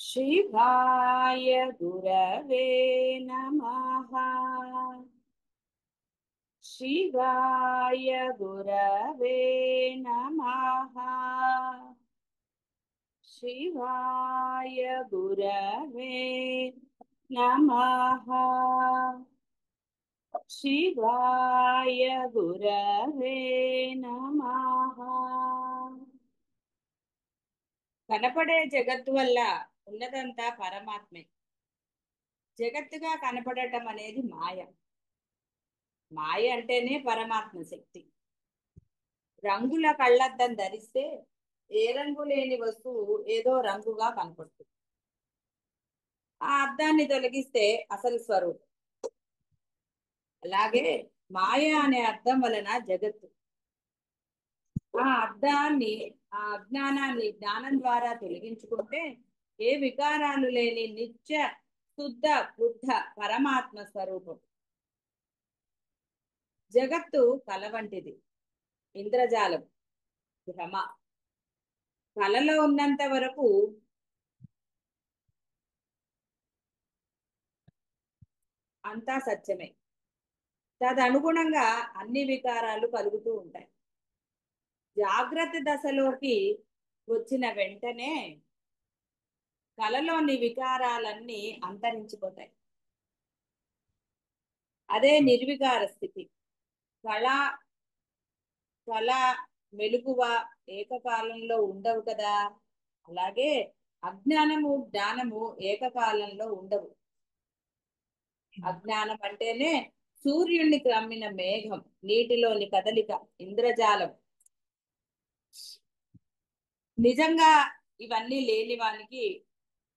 शिवाय गुरवे नमः। शिवाय गुरवे नमः। शिवाय गुरवे नमः। शिवाय गुरवे नमः। కనపడే జగత్తు వల్ల ఉన్నదంతా పరమాత్మే. జగత్తుగా కనపడటం అనేది మాయ. మాయ అంటేనే పరమాత్మ శక్తి. రంగుల కళ్ళద్దం ధరిస్తే ఏ రంగు లేని వస్తువు ఏదో రంగుగా కనపడుతుంది. ఆ అద్దాన్ని తొలగిస్తే అసలు స్వరూపం. అలాగే మాయ అనే అద్దం వలన జగత్తు. ఆ అద్దాన్ని, ఆ అజ్ఞానాన్ని జ్ఞానం ద్వారా తొలగించుకుంటే ఏ వికారాలు లేని నిత్య శుద్ధ బుద్ధ పరమాత్మ స్వరూపం. జగత్తు కల వంటిది, ఇంద్రజాలం, భ్రమ. కలలో ఉన్నంత వరకు అంతా సత్యమే. తదనుగుణంగా అన్ని వికారాలు కలుగుతూ ఉంటాయి. జాగ్రత్త దశలోకి వచ్చిన వెంటనే కలలోని వికారాలన్నీ అంతరించిపోతాయి. అదే నిర్వికార స్థితి. కళ కళ మెలకువ ఏకకాలంలో ఉండవు కదా. అలాగే అజ్ఞానము జ్ఞానము ఏకకాలంలో ఉండవు. అజ్ఞానం అంటేనే సూర్యుడిని కమ్మిన మేఘం, నీటిలోని కదలిక, ఇంద్రజాలం. నిజంగా ఇవన్నీ లేని వానికి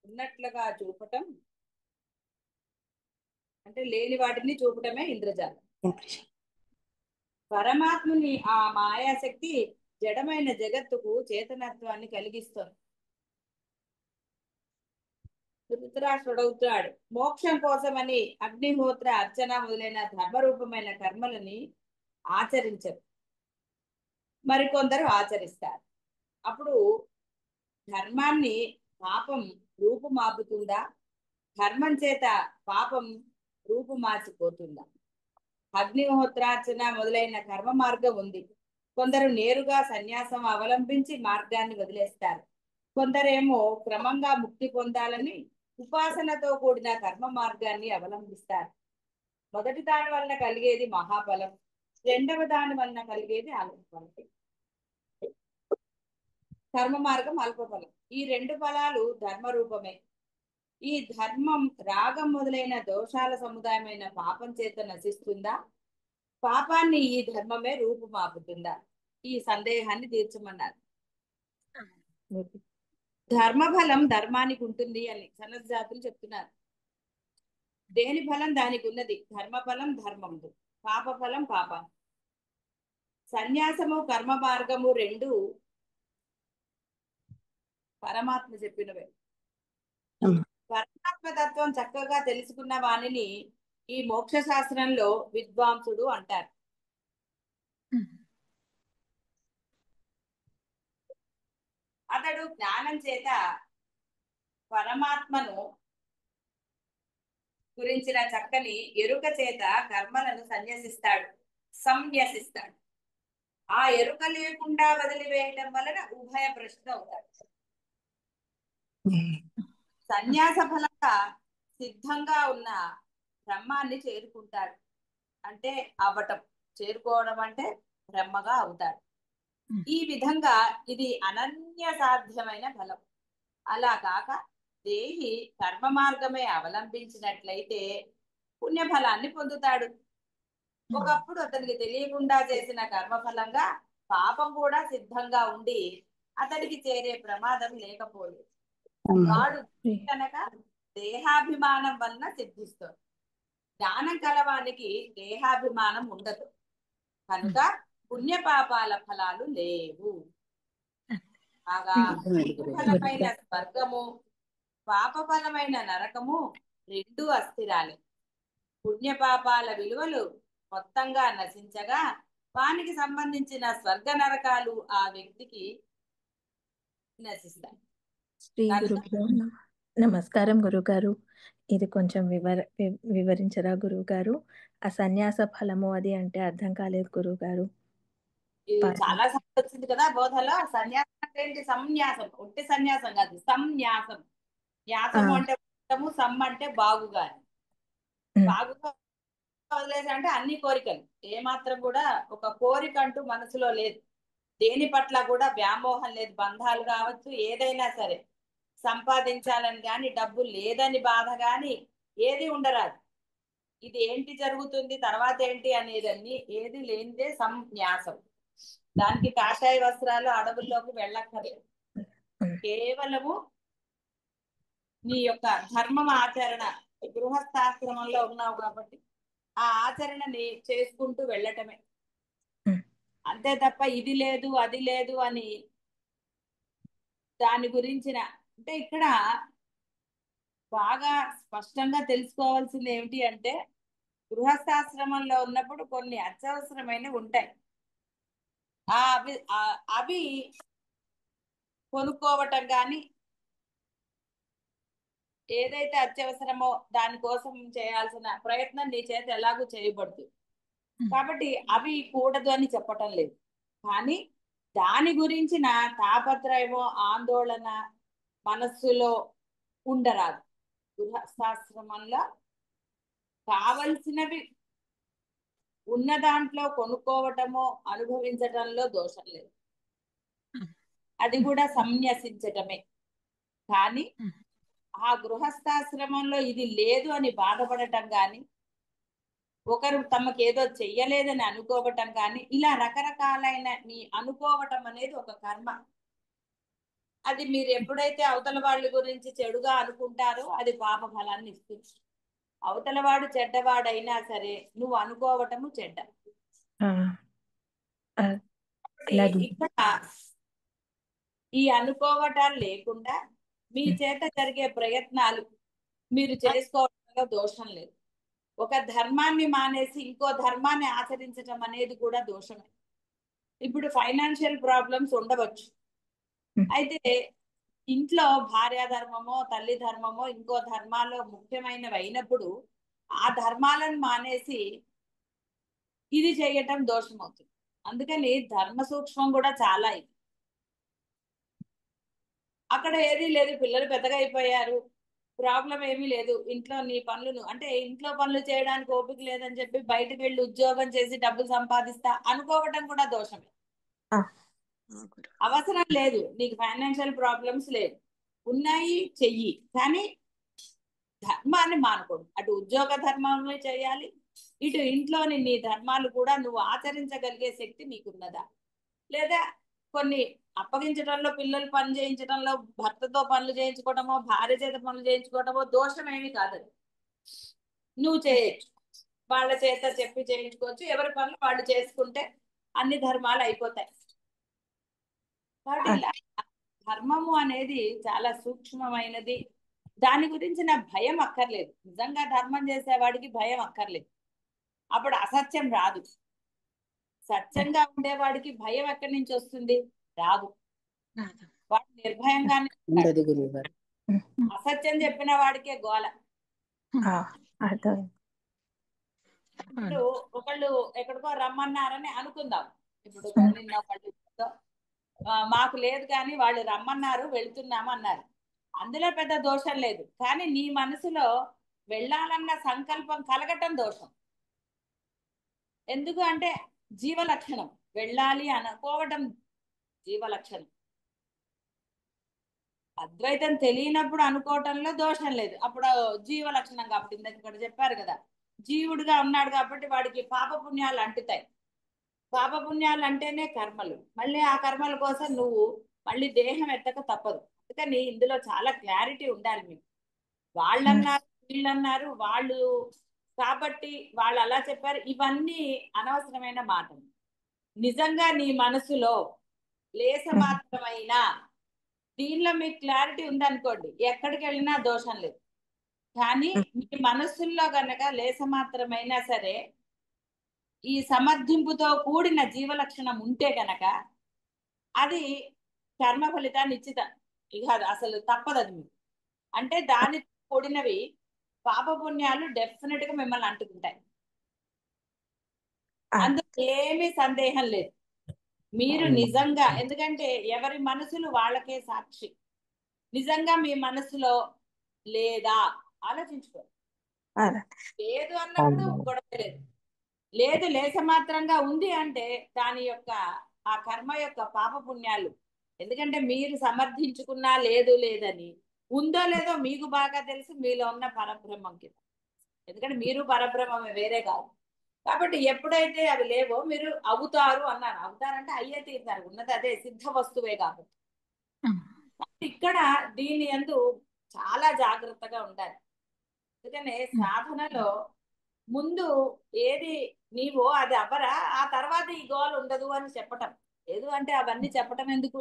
ఉన్నట్లుగా చూపటం అంటే లేని వాటిని చూపటమే ఇంద్రజాలం. పరమాత్ముని ఆ మాయాశక్తి జడమైన జగత్తుకు చేతనత్వాన్ని కలిగిస్తుంది. ధృతరాష్ట్రుడు అవుతాడు. మోక్షం కోసమని అగ్నిహోత్ర అర్చన మొదలైన ధర్మరూపమైన కర్మలని ఆచరించరు, మరికొందరు ఆచరిస్తారు. అప్పుడు ధర్మాన్ని పాపం రూపుమాపుతుందా? ధర్మం చేత పాపం రూపుమాచిపోతుందా? అగ్నిహోత్రార్చన మొదలైన కర్మ మార్గం ఉంది. కొందరు నేరుగా సన్యాసం అవలంబించి మార్గాన్ని వదిలేస్తారు. కొందరేమో క్రమంగా ముక్తి పొందాలని ఉపాసనతో కూడిన కర్మ మార్గాన్ని అవలంబిస్తారు. మొదటి దాని వలన కలిగేది మహాఫలం, రెండవ దాని వలన కలిగేది అల్పఫలం. కర్మ మార్గం అల్పఫలం. ఈ రెండు ఫలాలు ధర్మ రూపమే. ఈ ధర్మం రాగం మొదలైన దోషాల సముదాయమైన పాపం చేత నశిస్తుందా? పాపాన్ని ఈ ధర్మమే రూపుమాపుతుందా? ఈ సందేహాన్ని తీర్చమన్నారు. ధర్మఫలం ధర్మానికి ఉంటుంది అని సనత్జాతులు చెప్తున్నారు. దేని ఫలం దానికి ఉన్నది. ధర్మఫలం ధర్మందు, పాప ఫలం పాపం. సన్యాసము కర్మ మార్గము రెండు పరమాత్మ చెప్పినవే. పరమాత్మ తత్వం చక్కగా తెలుసుకున్న వాణిని ఈ మోక్ష శాస్త్రంలో విద్వాంసుడు అంటారు. అతడు జ్ఞానం చేత పరమాత్మను గురించిన చక్కని ఎరుక చేత కర్మలను సంన్యసిస్తాడు. ఆ ఎరుక లేకుండా వదిలివేయడం వలన ఉభయ భ్రష్ట అవుతాడు. సన్యాస ఫలంగా సిద్ధంగా ఉన్న బ్రహ్మాన్ని చేరుకుంటాడు. అంటే చేరుకోవడం అంటే బ్రహ్మగా అవుతాడు. ఈ విధంగా ఇది అనన్య సాధ్యమైన ఫలం. అలా కాక దేహి కర్మ మార్గమే అవలంబించినట్లయితే పుణ్యఫలాన్ని పొందుతాడు. ఒకప్పుడు అతనికి తెలియకుండా చేసిన కర్మఫలంగా పాపం కూడా సిద్ధంగా ఉండి అతనికి చేరే ప్రమాదం లేకపోలేదు. వాడు కనుక దేహాభిమానం వలన సిద్ధిస్తుంది. జ్ఞానం కలవానికి దేహాభిమానం ఉండదు కనుక పుణ్యపాపాల ఫలాలు లేవు. కాగా ఫలమైన స్వర్గము, పాపఫలమైన నరకము రెండు అస్థిరాలే. పుణ్యపాపాల విలువలు మొత్తంగా నశించగా వానికి సంబంధించిన స్వర్గ నరకాలు ఆ వ్యక్తికి నశిస్తాయి. నమస్కారం గురుగారు. ఇది కొంచెం వివరించరా గురువుగారు? ఆ సన్యాస ఫలము అది అంటే అర్థం కాలేదు గురువుగారు. ఇది పాఠం. చాలా సార్లు వచ్చింది కదా బోధలో. సన్యాసం అంటే ఏంటి? సంన్యాసం. ఒట్టి సన్యాసం కాదు, సంన్యాసం. ఆ! న్యాసము అంటే మొత్తము, సమ్ అంటే బాగుగా అని. హ్మ్. బాగుగా వదిలేసి అంటే అన్ని కోరికలు, ఏమాత్రం కూడా ఒక కోరిక అంటూ మనసులో లేదు. దేని పట్ల కూడా వ్యామోహం లేదు. బంధాలు కావచ్చు, ఏదైనా సరే సంపాదించాలని కానీ, డబ్బు లేదని బాధ కానీ ఏది ఉండరాదు. ఇది ఏంటి జరుగుతుంది తర్వాత ఏంటి అనేదన్ని ఏది లేనిదే సంన్యాసం. దానికి కాషాయ వస్త్రాలు అడవుల్లోకి వెళ్ళక్కర్లేదు. హ్మ్. కేవలము నీ యొక్క ధర్మం ఆచరణ, గృహస్థాశ్రమంలో ఉన్నావు కాబట్టి ఆ ఆచరణని చేసుకుంటూ వెళ్ళటమే. హ్మ్. అంతే తప్ప ఇది లేదు అది లేదు అని దాని గురించిన, అంటే ఇక్కడ బాగా స్పష్టంగా తెలుసుకోవాల్సింది ఏమిటి అంటే, గృహస్థాశ్రమంలో ఉన్నప్పుడు కొన్ని అత్యవసరమైనవి ఉంటాయి. అవి కొనుక్కోవటం కానీ, ఏదైతే అత్యవసరమో దానికోసం చేయాల్సిన ప్రయత్నం నీ చేత ఎలాగూ చేయబడుతుంది. కాబట్టి అవి కూడదు అని చెప్పటం లేదు. కానీ దాని గురించిన తాపత్రయమో ఆందోళన మనస్సులో ఉండరాదు. గృహస్థాశ్రమంలో కావలసినవి ఉన్న దాంట్లో కొనుక్కోవటమో అనుభవించటంలో దోషం లేదు. అది కూడా సన్యసించటమే. కానీ ఆ గృహస్థాశ్రమంలో ఇది లేదు అని బాధపడటం కానీ, ఒకరు తమకు ఏదో చెయ్యలేదని అనుకోవటం కానీ, ఇలా రకరకాలైన మీ అనుకోవటం అనేది ఒక కర్మ. అది మీరు ఎప్పుడైతే అవతల వాళ్ళ గురించి చెడుగా అనుకుంటారో అది పాప ఫలాన్ని ఇస్తుంది. అవతలవాడు చెడ్డవాడైనా సరే నువ్వు అనుకోవటము చెడ్డ. ఆ! ఆ! కాబట్టి అలాగే. ఇక్కడ ఈ అనుకోవటాలు లేకుండా మీ హ్మ్. చేత జరిగే ప్రయత్నాలు మీరు చేసుకోవడంలో దోషం లేదు. ఒక ధర్మాన్ని మానేసి ఇంకో ధర్మాన్ని ఆచరించటం అనేది కూడా దోషమే. ఇప్పుడు ఫైనాన్షియల్ ప్రాబ్లమ్స్ ఉండవచ్చు. హ్మ్. అయితే ఇంట్లో భార్యా ధర్మమో తల్లి ధర్మమో ఇంకో ధర్మాల్లో ముఖ్యమైనవి అయినప్పుడు ఆ ధర్మాలను మానేసి ఇది చేయటం దోషం అవుతుంది. అందుకని ధర్మ సూక్ష్మం కూడా చాలా ఇది. అక్కడ ఏదీ లేదు, పిల్లలు పెద్దగా అయిపోయారు, ప్రాబ్లం ఏమీ లేదు, ఇంట్లో నీ పనులు అంటే ఇంట్లో పనులు చేయడానికి ఓపిక లేదని చెప్పి బయటకు వెళ్ళి ఉద్యోగం చేసి డబ్బులు సంపాదిస్తా అనుకోవటం కూడా దోషమే. ఆ! ఆ! గురు. అవసరం లేదు, నీకు ఫైనాన్షియల్ ప్రాబ్లమ్స్ లేదు, ఉన్నాయి చెయ్యి, కానీ ధర్మాన్ని మానకూడదు. అటు ఉద్యోగ ధర్మాన్ని చేయాలి, ఇటు ఇంట్లోని నీ ధర్మాలు కూడా నువ్వు ఆచరించగలిగే శక్తి నీకున్నదా? లేదా కొన్ని అప్పగించడంలో, పిల్లలు పని చేయించడంలో, భర్తతో పనులు చేయించుకోవటమో భార్య చేత పనులు చేయించుకోవటమో దోషం ఏమీ కాదు. నువ్వు చేయొచ్చు, వాళ్ళ చేత చెప్పి చేయించుకోవచ్చు, ఎవరి పనులు వాళ్ళు చేసుకుంటే అన్ని ధర్మాలు అయిపోతాయి. కాబట్టి ఆ! ఇలా ధర్మము అనేది చాలా సూక్ష్మమైనది. దాని గురించిన భయం అక్కర్లేదు. నిజంగా ధర్మం చేసేవాడికి భయం అక్కర్లేదు. అప్పుడు అసత్యం రాదు. సత్యంగా ఉండేవాడికి భయం ఎక్కడి నుంచి వస్తుంది? రాదు. వాడు నిర్భయంగానే ఉంటాడు. ఉండదు గురువుగారు. హ్మ్. అసత్యం చెప్పిన వాడికే గోల. ఆ! అర్థమైంది. ఇప్పుడు ఒకళ్ళు ఎక్కడికో రమ్మన్నారని అనుకుందాం. ఇప్పుడు హ్మ్. నిన్న వాళ్ళు మాకు లేదు కానీ వాళ్ళు రమ్మన్నారు వెళ్తున్నాము అన్నారు. అందులో పెద్ద దోషం లేదు. కానీ నీ మనసులో వెళ్ళాలన్న సంకల్పం కలగటం దోషం. ఎందుకు అంటే జీవలక్షణం. వెళ్ళాలి అనుకోవటం జీవలక్షణం. అద్వైతం తెలియనప్పుడు అనుకోవటంలో దోషం లేదు. అప్పుడు జీవ లక్షణం కాబట్టి ఇందాక ఇక్కడ చెప్పారు కదా, జీవుడిగా ఉన్నాడు కాబట్టి వాడికి పాపపుణ్యాలు అంటుతాయి. పాపపుణ్యాలు అంటేనే కర్మలు. మళ్ళీ ఆ కర్మల కోసం నువ్వు మళ్ళీ దేహం ఎత్తక తప్పదు. అందుకని ఇందులో చాలా క్లారిటీ ఉండాలి మీకు. హ్మ్. వాళ్ళన్నారు వీళ్ళన్నారు వాళ్ళు కాబట్టి వాళ్ళు అలా చెప్పారు, ఇవన్నీ అనవసరమైన మాటలు. నిజంగా నీ మనసులో లేస హ్మ్. మాత్రమైనా దీనిలో మీకు క్లారిటీ ఉందనుకోండి, ఎక్కడికి వెళ్ళినా దోషం లేదు. కానీ హ్మ్. మీ మనస్సుల్లో గనక లేస మాత్రమైనా సరే ఈ సమర్థింపుతో కూడిన జీవలక్షణం ఉంటే గనక అది కర్మ ఫలితాన్ని ఇచ్చిత, ఇక అది అసలు తప్పదు అది మీకు. అంటే దాని కూడినవి పాపపుణ్యాలు డెఫినెట్ గా మిమ్మల్ని అంటుకుంటాయి. అందులో ఏమీ సందేహం లేదు. మీరు నిజంగా, ఎందుకంటే ఎవరి మనసులు వాళ్ళకే సాక్షి. నిజంగా మీ మనసులో లేదా ఆలోచించుకో. లేదు అన్నప్పుడు గొడవ లేదు. లేదు లేస మాత్రంగా ఉంది అంటే దాని యొక్క ఆ కర్మ యొక్క పాప పుణ్యాలు. ఎందుకంటే మీరు సమర్థించుకున్నా లేదు లేదని, ఉందో లేదో మీకు బాగా తెలుసు మీలో ఉన్న పరబ్రహ్మం కింద. ఎందుకంటే మీరు పరబ్రహ్మమే, వేరే కాదు. కాబట్టి ఎప్పుడైతే అవి లేవో మీరు అవుతారు అన్నారు. అవుతారంటే అయ్యే తీరుతారు, ఉన్నది అదే సిద్ధ వస్తువే కాబట్టి. ఇక్కడ దీని యందు చాలా జాగ్రత్తగా ఉండాలి. అందుకనే సాధనలో ముందు ఏది నీవో అది అవ్వరా, ఆ తర్వాత ఈ గోల్ ఉండదు అని చెప్పటం లేదు. అంటే అవన్నీ చెప్పటం ఎందుకు,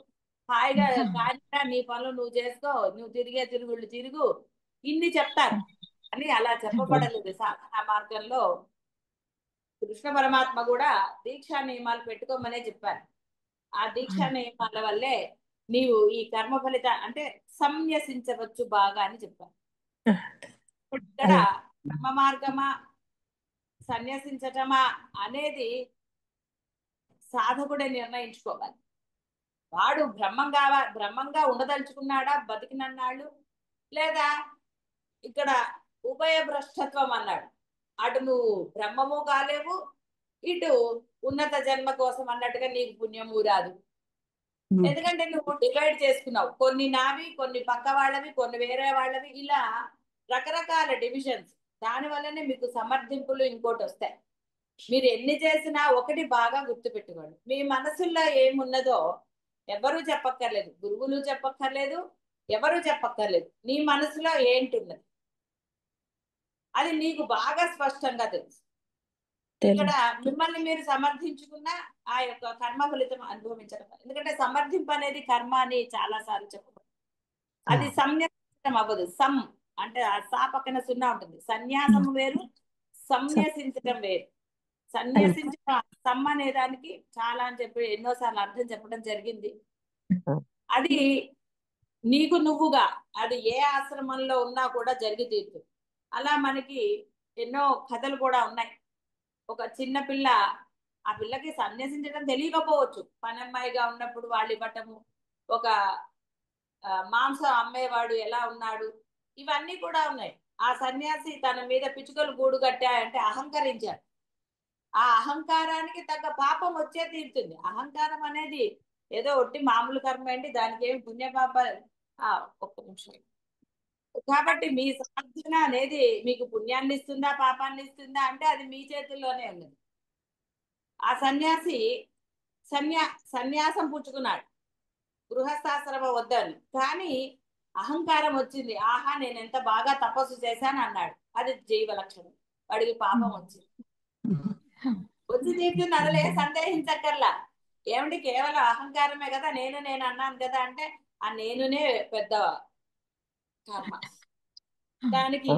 హాయిగా కానిరా నీ పనులు నువ్వు చేసుకో, నువ్వు తిరిగే తిరుగుళ్ళు తిరుగు, ఇన్ని చెప్తారు. అని అలా చెప్పబడలేదు సాధన మార్గంలో. కృష్ణ పరమాత్మ కూడా దీక్షా నియమాలు పెట్టుకోమనే చెప్పారు. ఆ దీక్షా నియమాల వల్లే నీవు ఈ కర్మ ఫలిత అంటే సంన్యసించవచ్చు బాగా అని చెప్పారు. ఇక్కడ కర్మ మార్గమా సన్యసించటమా అనేది సాధకుడే నిర్ణయించుకోవాలి. వాడు బ్రహ్మంగా ఉండదలుచుకున్నాడా బతికినన్నాళ్ళు, లేదా ఇక్కడ ఉభయ భ్రష్టత్వం అన్నాడు. అటు నువ్వు బ్రహ్మము కాలేవు, ఇటు ఉన్నత జన్మ కోసం అన్నట్టుగా నీకు పుణ్యము రాదు. ఎందుకంటే నువ్వు డివైడ్ చేసుకున్నావు, కొన్ని నావి, కొన్ని పక్క వాళ్ళవి, కొన్ని వేరే వాళ్ళవి, ఇలా రకరకాల డివిజన్స్. దాని వల్లనే మీకు సమర్థింపులు ఇంకోటి వస్తాయి. మీరు ఎన్ని చేసినా ఒకటి బాగా గుర్తుపెట్టుకోండి, మీ మనసుల్లో ఏమున్నదో ఎవరు చెప్పక్కర్లేదు, గురువులు చెప్పక్కర్లేదు, ఎవరు చెప్పక్కర్లేదు. నీ మనసులో ఏంటున్నది అది నీకు బాగా స్పష్టంగా తెలుసు. ఇక్కడ మిమ్మల్ని మీరు సమర్థించుకున్న ఆ యొక్క కర్మ ఫలితం అనుభవించడం. ఎందుకంటే సమర్థింపు అనేది కర్మ అని చాలా సార్లు చెప్పబడింది. అది సంన్యాసం అవ్వదు. అంటే ఆ సా పక్కన సున్నా ఉంటుంది. సన్యాసం వేరు, సంన్యసించడం వేరు. సన్యసించడం సమ్ అనే దానికి చాలా అని చెప్పి ఎన్నోసార్లు అర్థం చెప్పడం జరిగింది. అది నీకు నువ్వుగా, అది ఏ ఆశ్రమంలో ఉన్నా కూడా జరిగి తీరుతుంది. అలా మనకి ఎన్నో కథలు కూడా ఉన్నాయి. ఒక చిన్న పిల్ల, ఆ పిల్లకి సన్యసించడం తెలియకపోవచ్చు, పనమ్మాయిగా ఉన్నప్పుడు వాళ్ళు ఇవ్వటము, ఒక మాంసం అమ్మేవాడు ఎలా ఉన్నాడు, ఇవన్నీ కూడా ఉన్నాయి. ఆ సన్యాసి తన మీద పిచ్చుకలు గూడు కట్టాయంటే అహంకరించాడు. ఆ అహంకారానికి తగ్గ పాపం వచ్చే తీరుతుంది. అహంకారం అనేది ఏదో ఒట్టి మామూలు కర్మ ఏంటి, దానికి ఏమి పుణ్యపాప. ఒక్క నిమిషం. కాబట్టి మీ సాధన అనేది మీకు పుణ్యాన్ని ఇస్తుందా పాపాన్ని ఇస్తుందా అంటే అది మీ చేతుల్లోనే ఉన్నది. ఆ సన్యాసి సన్యాసం పుచ్చుకున్నాడు, గృహస్థాశ్రమం వద్దని. కానీ అహంకారం వచ్చింది. ఆహా నేను ఎంత బాగా తపస్సు చేశాను అన్నాడు. అది జీవ లక్షణం. వాడికి పాపం వచ్చింది. వచ్చి తీర్చుని అదలే సందేహించక్కర్లా. ఏమిటి కేవలం అహంకారమే కదా, నేను అన్నాను కదా అంటే ఆ నేనునే పెద్ద కర్మ. దానికి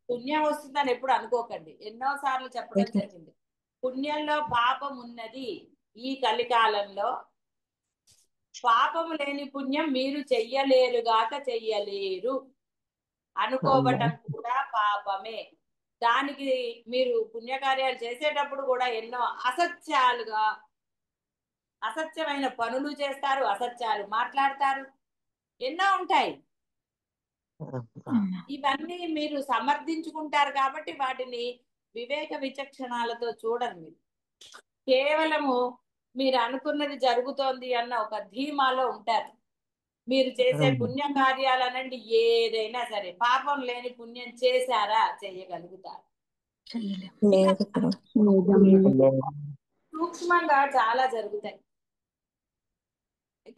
పుణ్యం వస్తుందని ఎప్పుడు అనుకోకండి. ఎన్నోసార్లు చెప్పడం జరిగింది, పుణ్యంలో పాపం ఉన్నది. ఈ కలికాలంలో పాపము లేని పుణ్యం మీరు చెయ్యలేరుగాక చెయ్యలేరు అనుకోవటం కూడా పాపమే. దానికి మీరు పుణ్యకార్యాలు చేసేటప్పుడు కూడా ఎన్నో అసత్యమైన పనులు చేస్తారు, అసత్యాలు మాట్లాడతారు, ఎన్నో ఉంటాయి. ఇవన్నీ మీరు సమర్థించుకుంటారు కాబట్టి వాటిని వివేక విచక్షణాలతో చూడరు. మీరు కేవలము మీరు అనుకున్నది జరుగుతోంది అన్న ఒక ధీమాలో ఉంటారు. మీరు చేసే పుణ్య కార్యాలనండి ఏదైనా సరే, పాపం లేని పుణ్యం చేశారా, చేయగలుగుతారు. సూక్ష్మంగా చాలా జరుగుతాయి.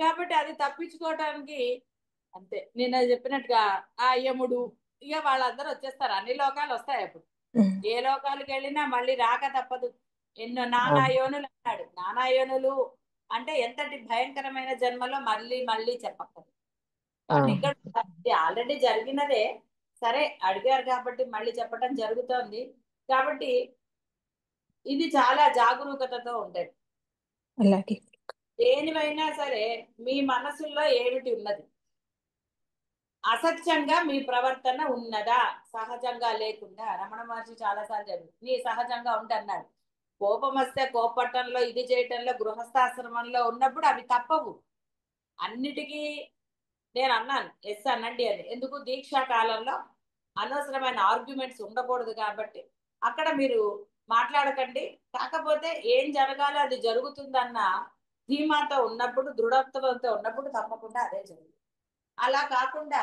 కాబట్టి అది తప్పించుకోవటానికి అంతే, నేను చెప్పినట్టుగా ఆ యముడు ఇక వాళ్ళందరూ వచ్చేస్తారు. అన్ని లోకాలు వస్తాయి అప్పుడు. ఏ లోకాలకు వెళ్ళినా మళ్ళీ రాక తప్పదు. ఎన్నో నానా యోనులు అన్నాడు. నానా యోనులు అంటే ఎంతటి భయంకరమైన జన్మలో మళ్ళీ మళ్ళీ చెప్పక్కర్లేదు. ఇక్కడ ఆల్రెడీ జరిగినదే. సరే అడిగారు కాబట్టి మళ్ళీ చెప్పడం జరుగుతోంది. కాబట్టి ఇది చాలా జాగరూకతతో ఉండేది. అలాగే దేనివైనా సరే మీ మనసుల్లో ఏమిటి ఉన్నది అసత్యంగా మీ ప్రవర్తన ఉన్నదా? సహజంగా లేకుండా రమణ మహర్షి చాలాసార్లు చెప్పారు నీ సహజంగా ఉండన్నాడు. కోపం వస్తే కోపట్టంలో ఇది చేయటంలో గృహస్థాశ్రమంలో ఉన్నప్పుడు అవి తప్పవు. అన్నిటికీ నేను అన్నాను ఎస్ అనండి అని. ఎందుకు? దీక్షా కాలంలో అనవసరమైన ఆర్గ్యుమెంట్స్ ఉండకూడదు కాబట్టి అక్కడ మీరు మాట్లాడకండి. కాకపోతే ఏం జరగాలో అది జరుగుతుందన్న ధీమాతో ఉన్నప్పుడు, దృఢత్వంతో ఉన్నప్పుడు తప్పకుండా అదే జరుగుతుంది. అలా కాకుండా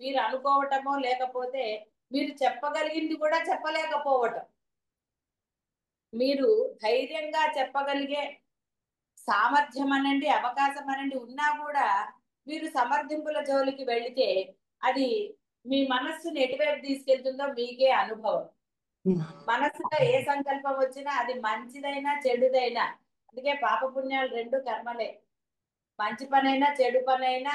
మీరు అనుకోవటమో లేకపోతే మీరు చెప్పగలిగింది కూడా చెప్పలేకపోవటం, మీరు ధైర్యంగా చెప్పగలిగే సామర్థ్యం అనండి, అవకాశం అనండి ఉన్నా కూడా మీరు సమర్థింపుల జోలికి వెళితే అది మీ మనస్సుని ఎటువైపు తీసుకెళ్తుందో మీకే అనుభవం. మనస్సులో ఏ సంకల్పం వచ్చినా అది మంచిదైనా చెడుదైనా, అందుకే పాపపుణ్యాలు రెండు కర్మలే. మంచి పనైనా చెడు పనైనా,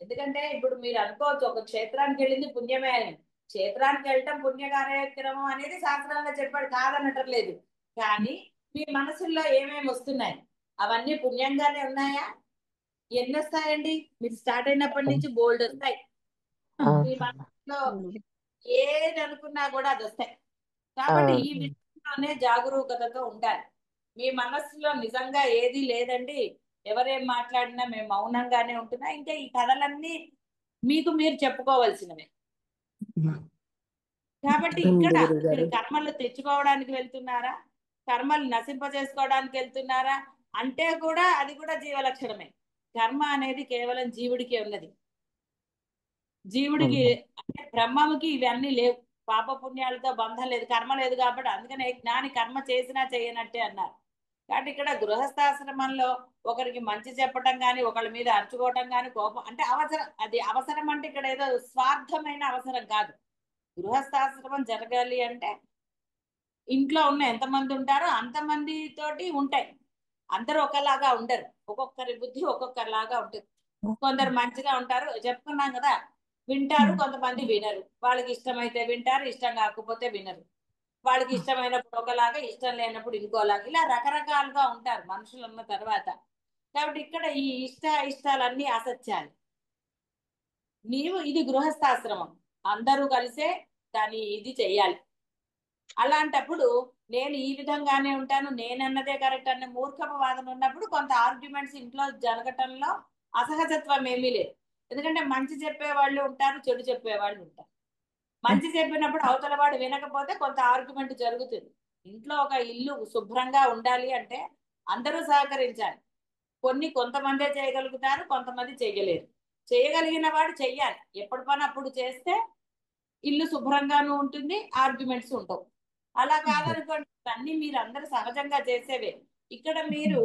ఎందుకంటే ఇప్పుడు మీరు అనుకోవచ్చు ఒక క్షేత్రానికి వెళ్ళింది పుణ్యమే అని. క్షేత్రానికి వెళ్ళటం పుణ్య కార్యక్రమం అనేది శాస్త్రంలో చెప్పాడు, కాదనటం లేదు. కానీ మీ మనసుల్లో ఏమేమి వస్తున్నాయి అవన్నీ పుణ్యంగానే ఉన్నాయా? ఎన్ని వస్తాయండి? మీరు స్టార్ట్ అయినప్పటి నుంచి బోల్డ్ వస్తాయి. మీ మనసులో ఏది అనుకున్నా కూడా అది వస్తాయి. కాబట్టి ఈ విషయంలోనే జాగరూకతతో ఉండాలి. మీ మనస్సులో నిజంగా ఏది లేదండి, ఎవరేం మాట్లాడినా మేము మౌనంగానే ఉంటున్నా, ఇంకా ఈ కథలన్నీ మీకు మీరు చెప్పుకోవాల్సినవే. కాబట్టి ఇక్కడ మీరు కర్మలు తెచ్చుకోవడానికి వెళ్తున్నారా, కర్మలు నశింపజేసుకోవడానికి వెళ్తున్నారా అంటే కూడా అది కూడా జీవలక్షణమే. కర్మ అనేది కేవలం జీవుడికే ఉన్నది. జీవుడికి అంటే బ్రహ్మముకి ఇవన్నీ లేవు. పాప పుణ్యాలతో బంధం లేదు, కర్మ లేదు. కాబట్టి అందుకనే జ్ఞాని కర్మ చేసినా చేయనట్టే అన్నారు. కాబట్టి ఇక్కడ గృహస్థాశ్రమంలో ఒకరికి మంచి చెప్పటం కానీ, ఒకళ్ళ మీద అరుచుకోవటం కానీ, కోపం అంటే అవసరం. అది అవసరం అంటే ఇక్కడ ఏదో స్వార్థమైన అవసరం కాదు. గృహస్థాశ్రమం జరగాలి అంటే ఇంట్లో ఉన్న ఎంతమంది ఉంటారో అంతమంది తోటి ఉంటాయి. అందరూ ఒకలాగా ఉండరు, ఒక్కొక్కరి బుద్ధి ఒక్కొక్కరిలాగా ఉంటుంది. కొందరు మంచిగా ఉంటారు, చెప్పుకున్నాం కదా, వింటారు. కొంతమంది వినరు. వాళ్ళకి ఇష్టమైతే వింటారు, ఇష్టం కాకపోతే వినరు. వాళ్ళకి ఇష్టమైనప్పుడు ఒకలాగా, ఇష్టం లేనప్పుడు ఇంకోలాగా, ఇలా రకరకాలుగా ఉంటారు మనుషులు ఉన్న తర్వాత. కాబట్టి ఇక్కడ ఈ ఇష్టాలన్నీ అసత్యాలు. నీవు ఇది గృహస్థాశ్రమం, అందరూ కలిసే దాన్ని ఇది చెయ్యాలి. అలాంటప్పుడు నేను ఈ విధంగానే ఉంటాను, నేనన్నదే కరెక్ట్ అనే మూర్ఖపు వాదన ఉన్నప్పుడు కొంత ఆర్గ్యుమెంట్స్ ఇంట్లో జరగటంలో అసహజత్వం ఏమీ లేదు. ఎందుకంటే మంచి చెప్పేవాళ్ళు ఉంటారు, చెడు చెప్పేవాళ్ళు ఉంటారు. మంచి చెప్పినప్పుడు అవతల వాడు వినకపోతే కొంత ఆర్గ్యుమెంట్ జరుగుతుంది. ఇంట్లో ఒక ఇల్లు శుభ్రంగా ఉండాలి అంటే అందరూ సహకరించాలి. కొంతమందే చేయగలుగుతారు, కొంతమంది చేయలేరు. చేయగలిగిన వాడు చెయ్యాలి. ఎప్పటి పని అప్పుడు చేస్తే ఇల్లు శుభ్రంగానూ ఉంటుంది, ఆర్గ్యుమెంట్స్ ఉండవు. అలా కాదనుకోండి, అన్ని మీరు అందరూ సహజంగా చేసేవే. ఇక్కడ మీరు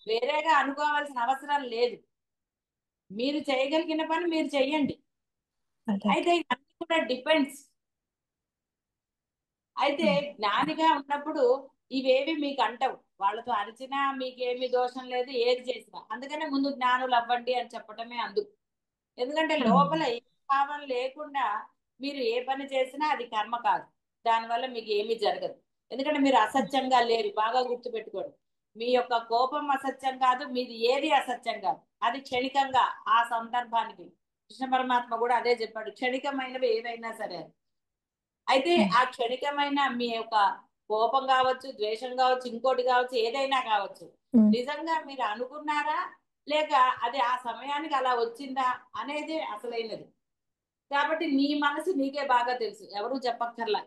వేరేగా అనుకోవాల్సిన అవసరం లేదు. మీరు చేయగలిగిన పని మీరు చెయ్యండి. అయితే ఇవన్నీ కూడా డిపెండ్స్. అయితే జ్ఞానిగా ఉన్నప్పుడు ఇవేవి మీకు అంటవు. వాళ్ళతో అరిచినా మీకేమి దోషం లేదు, ఏది చేసినా. అందుకనే ముందు జ్ఞానులు అవ్వండి అని చెప్పటమే అందుకు. ఎందుకంటే లోపల ఏ భావం లేకుండా మీరు ఏ పని చేసినా అది కర్మ కాదు. దానివల్ల మీకు ఏమీ జరగదు. ఎందుకంటే మీరు అసత్యంగా లేరు. బాగా గుర్తుపెట్టుకోండి. మీ యొక్క కోపం అసత్యం కాదు, మీది ఏది అసత్యం కాదు. అది క్షణికంగా ఆ సందర్భానికి. కృష్ణ పరమాత్మ కూడా అదే చెప్పాడు, క్షణికమైనవి ఏవైనా సరే. అయితే ఆ క్షణికమైన మీ యొక్క కోపం కావచ్చు, ద్వేషం కావచ్చు, ఇంకోటి కావచ్చు, ఏదైనా కావచ్చు, నిజంగా మీరు అనుకున్నారా లేక అది ఆ సమయానికి అలా వచ్చిందా అనేది అసలైనది. కాబట్టి నీ మనసు నీకే బాగా తెలుసు, ఎవరు చెప్పక్కర్లా.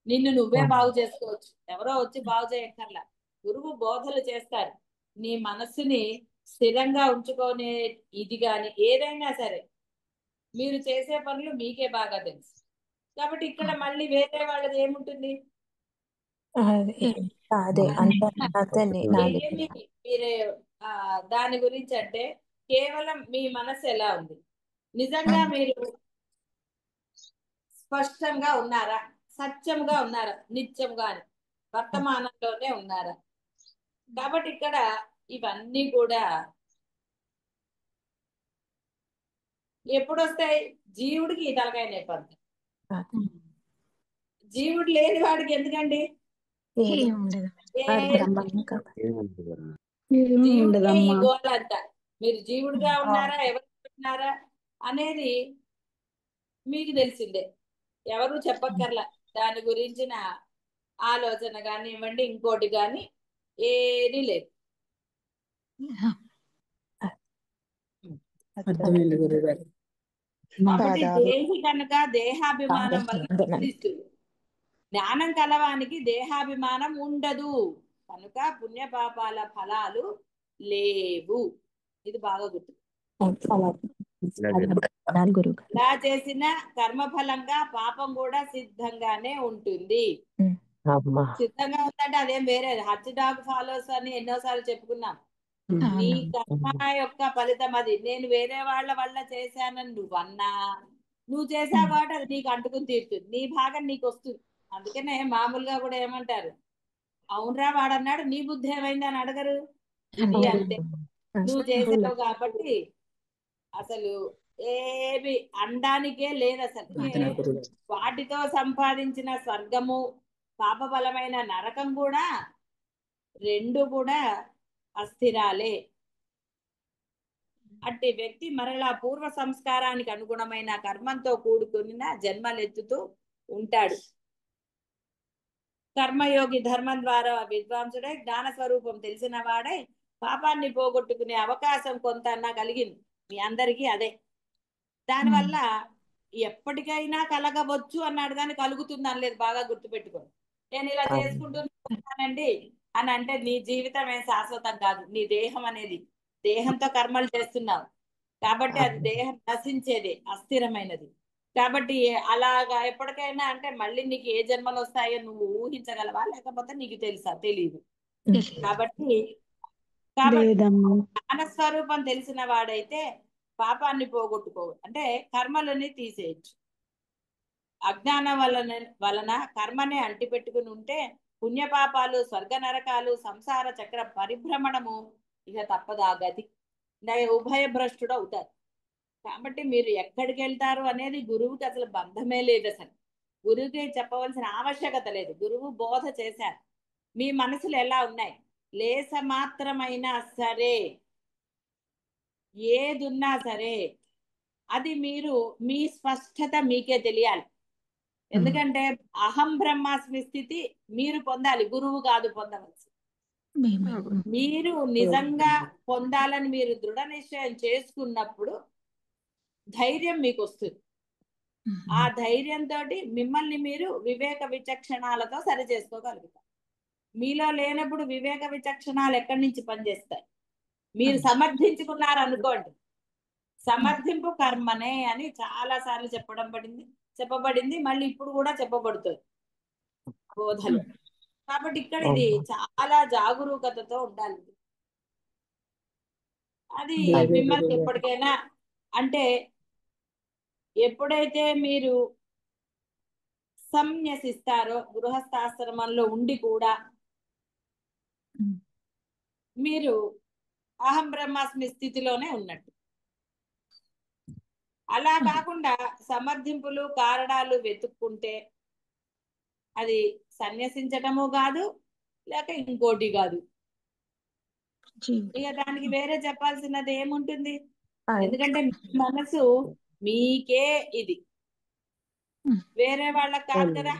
నిన్ను నువ్వే బాగు చేసుకోవచ్చు, ఎవరో వచ్చి బాగు చేయక్కర్లా. గురువు బోధలు చేస్తారు. నీ మనస్సుని స్థిరంగా ఉంచుకునే ఇది కానీ ఏదైనా సరే మీరు చేసే పనులు మీకే బాగా తెలుసు. కాబట్టి ఇక్కడ మళ్ళీ వేరే వాళ్ళది ఏముంటుంది? ఏమి మీరే దాని గురించి అంటే కేవలం మీ మనసు ఎలా ఉంది, నిజంగా మీరు స్పష్టంగా ఉన్నారా, సత్యంగా ఉన్నారా, నిత్యంగా అని వర్తమానంలోనే ఉన్నారా? కాబట్టి ఇక్కడ ఇవన్నీ కూడా ఎప్పుడు వస్తాయి? జీవుడికి ఈ తలకాయ నేపథ్యం. జీవుడు లేని వాడికి ఎందుకండి? జీవుడికే ఈ గోల్ అంతా. మీరు జీవుడిగా ఉన్నారా, ఎవరు ఉన్నారా అనేది మీకు తెలిసిందే, ఎవరు చెప్పక్కర్లా. దాని గురించిన ఆలోచన కానివ్వండి, ఇంకోటి కానీ ఏది లేదు. అర్థమైంది గురుగారు. కాబట్టి పాదాలు దేహి కనుక దేహాభిమానం వల్ల సిద్ధిస్తుంది. జ్ఞానం కలవానికి దేహాభిమానం ఉండదు కనుక పుణ్యపాపాల ఫలాలు లేవు. ఇది బాగా గుర్తు. గురువు గారు. ఇలా చేసిన కర్మఫలంగా పాపం కూడా సిద్ధంగానే ఉంటుంది. అమ్మా. సిద్ధంగా ఉందంటే అదేం వేరే హచ్ డాగ్ ఫాలోస్ అని ఎన్నోసార్లు చెప్పుకున్నాం. నీ కర్మ యొక్క ఫలితం అది. నేను వేరే వాళ్ళ వల్ల చేశానని నువ్వన్నా, నువ్వు చేసావు కాబట్టి అది నీకు అంటుకుని తీరుతుంది, నీ భాగం నీకు వస్తుంది. అందుకనే మామూలుగా కూడా ఏమంటారు, అవునరా వాడన్నాడు నీ బుద్ధి ఏమైంది అని అడగరు. ఇది అంతే, నువ్వు చేసావు కాబట్టి అసలు ఏమి అనడానికే లేదు అసలు. వాటితో సంపాదించిన స్వర్గము, పాపబలమైన నరకం కూడా రెండు కూడా అస్థిరాలే. అట్టి వ్యక్తి మరలా పూర్వ సంస్కారానికి అనుగుణమైన కర్మంతో కూడుకున్న జన్మలెత్తుతూ ఉంటాడు. కర్మయోగి ధర్మం ద్వారా విద్వాంసుడై జ్ఞాన స్వరూపం తెలిసిన వాడై పాపాన్ని పోగొట్టుకునే అవకాశం కొంత కలిగింది. మీ అందరికీ అదే. దానివల్ల ఎప్పటికైనా కలగవచ్చు అన్నాడు, కానీ కలుగుతుంది అనలేదు. బాగా గుర్తుపెట్టుకోండి. నేను ఇలా చేసుకుంటున్నానండి అని అంటే నీ జీవితం ఏం శాశ్వతం కాదు. నీ దేహం అనేది, దేహంతో కర్మలు చేస్తున్నావు కాబట్టి అది దేహం నశించేది, అస్థిరమైనది. కాబట్టి అలాగా ఎప్పటికైనా అంటే మళ్ళీ నీకు ఏ జన్మలు వస్తాయో నువ్వు ఊహించగలవా, లేకపోతే నీకు తెలుసా? తెలియదు. కాబట్టి జ్ఞానస్వరూపం తెలిసిన వాడైతే పాపాన్ని పోగొట్టుకో అంటే కర్మలని తీసేయచ్చు. అజ్ఞానం వలన కర్మనే అంటిపెట్టుకుని ఉంటే పుణ్యపాపాలు, స్వర్గ నరకాలు, సంసార చక్ర పరిభ్రమణము ఇక తప్పదు. ఆ గతి ఉభయ భ్రష్టుడు అవుతారు. కాబట్టి మీరు ఎక్కడికి వెళ్తారు అనేది గురువుకి అసలు బంధమే లేదు. అసలు గురువుకి చెప్పవలసిన ఆవశ్యకత లేదు. గురువు బోధ చేశారు. మీ మనసులు ఎలా ఉన్నాయి, లేస మాత్రమైనా సరే, ఏదున్నా సరే అది మీరు మీ స్పష్టత మీకే తెలియాలి. ఎందుకంటే అహం బ్రహ్మాస్మి స్థితి మీరు పొందాలి, గురువు కాదు పొందవలసి. మీరు నిజంగా పొందాలని మీరు దృఢ నిశ్చయం చేసుకున్నప్పుడు ధైర్యం మీకు వస్తుంది. ఆ ధైర్యంతో మిమ్మల్ని మీరు వివేక విచక్షణాలతో సరి చేసుకోగలుగుతారు. మీలో లేనప్పుడు వివేక విచక్షణాలు ఎక్కడి నుంచి పనిచేస్తాయి? మీరు సమర్థించుకున్నారు అనుకోండి, సమర్థింపు కర్మనే అని చాలా సార్లు చెప్పబడింది, మళ్ళీ ఇప్పుడు కూడా చెప్పబడుతుంది బోధలు. కాబట్టి ఇక్కడ ఇది చాలా జాగరూకతతో ఉండాలి. అది మిమ్మల్ని ఎప్పటికైనా అంటే ఎప్పుడైతే మీరు సన్యసిస్తారో గృహస్థాశ్రమంలో ఉండి కూడా మీరు అహం బ్రహ్మాస్మి స్థితిలోనే ఉన్నట్టు. అలా కాకుండా సమర్థింపులు కారణాలు వెతుక్కుంటే అది సన్యసించటము కాదు, లేక ఇంకోటి కాదు. ఇక దానికి వేరే చెప్పాల్సినది ఏముంటుంది? ఎందుకంటే మీ మనసు మీకే ఇది, వేరే వాళ్ళకి కాదు కదా.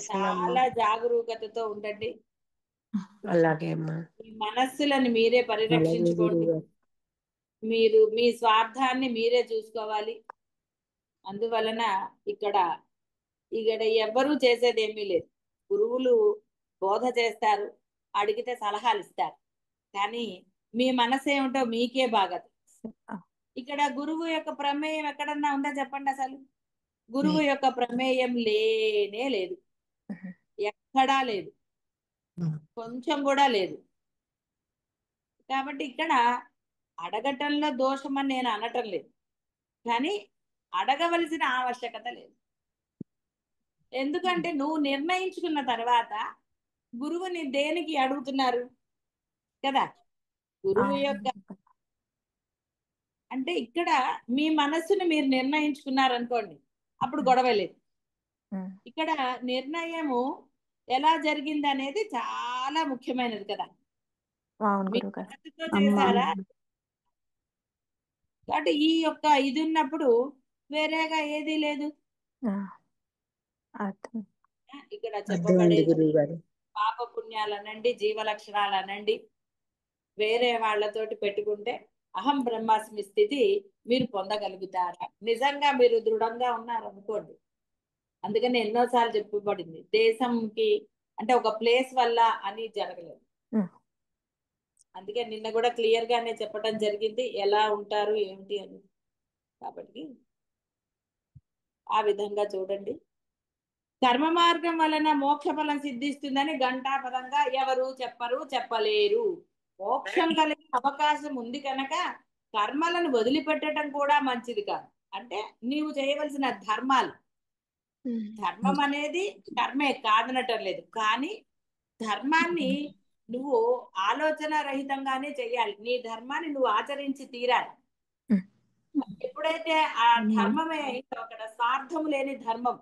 చాలా జాగరూకతతో ఉండండి. అలాగే అమ్మా. మీ మనస్సులను మీరే పరిరక్షించుకోండి. మీరు మీ స్వార్థాన్ని మీరే చూసుకోవాలి. అందువలన ఇక్కడ ఎవ్వరూ చేసేది ఏమీ లేదు. గురువులు బోధ చేస్తారు, అడిగితే సలహాలు ఇస్తారు, కానీ మీ మనసు ఏమిటో మీకే బాగా తెలుసు. ఇక్కడ గురువు యొక్క ప్రమేయం ఎక్కడన్నా ఉందా చెప్పండి? అసలు గురువు యొక్క ప్రమేయం లేనే లేదు, ఎక్కడా లేదు, కొంచెం కూడా లేదు. కాబట్టి ఇక్కడ అడగటంలో దోషం అని నేను అనటం లేదు, కానీ అడగవలసిన ఆవశ్యకత లేదు. ఎందుకంటే నువ్వు నిర్ణయించుకున్న తర్వాత గురువుని దేనికి అడుగుతున్నారు కదా? గురువు యొక్క అంటే ఇక్కడ మీ మనస్సును మీరు నిర్ణయించుకున్నారు అనుకోండి, అప్పుడు గొడవ లేదు. ఇక్కడ నిర్ణయము ఎలా జరిగింది అనేది చాలా ముఖ్యమైనది కదా. మీ మనసుతో చేశారా, కాబట్టి ఈ యొక్క ఇది ఉన్నప్పుడు వేరేగా ఏదీ లేదు. ఆ, అర్థం. ఇక్కడ అర్థమైంది చెప్పబడేది గురువు గారు. పాప పుణ్యాలనండి, జీవ లక్షణాలనండి, వేరే వాళ్ళతోటి పెట్టుకుంటే అహం బ్రహ్మాస్మి స్థితి మీరు పొందగలుగుతారా? నిజంగా మీరు దృఢంగా ఉన్నారనుకోండి. అందుకని ఎన్నోసార్లు చెప్పబడింది, దేశంకి అంటే ఒక ప్లేస్ వల్ల అని జరగలేదు. ఉమ్, అందుకే నిన్న కూడా క్లియర్ గానే చెప్పడం జరిగింది ఎలా ఉంటారు ఏమిటి అని. కాబట్టి ఆ విధంగా చూడండి. కర్మ మార్గం వలన మోక్ష ఫలం సిద్ధిస్తుందని ఘంటాపదంగా ఎవరు చెప్పరు, చెప్పలేరు. మోక్షం కలిగే అవకాశం ఉంది కనుక కర్మలను వదిలిపెట్టడం కూడా మంచిది కాదు. అంటే నీవు చేయవలసిన ధర్మాలు, ధర్మం అనేది కర్మే కాదనటం లేదు, కానీ ధర్మాన్ని నువ్వు ఆలోచన రహితంగానే చెయ్యాలి. నీ ధర్మాన్ని నువ్వు ఆచరించి తీరాలి. ఉమ్, ఎప్పుడైతే ఆ ధర్మమే అక్కడ స్వార్థం లేని ధర్మం,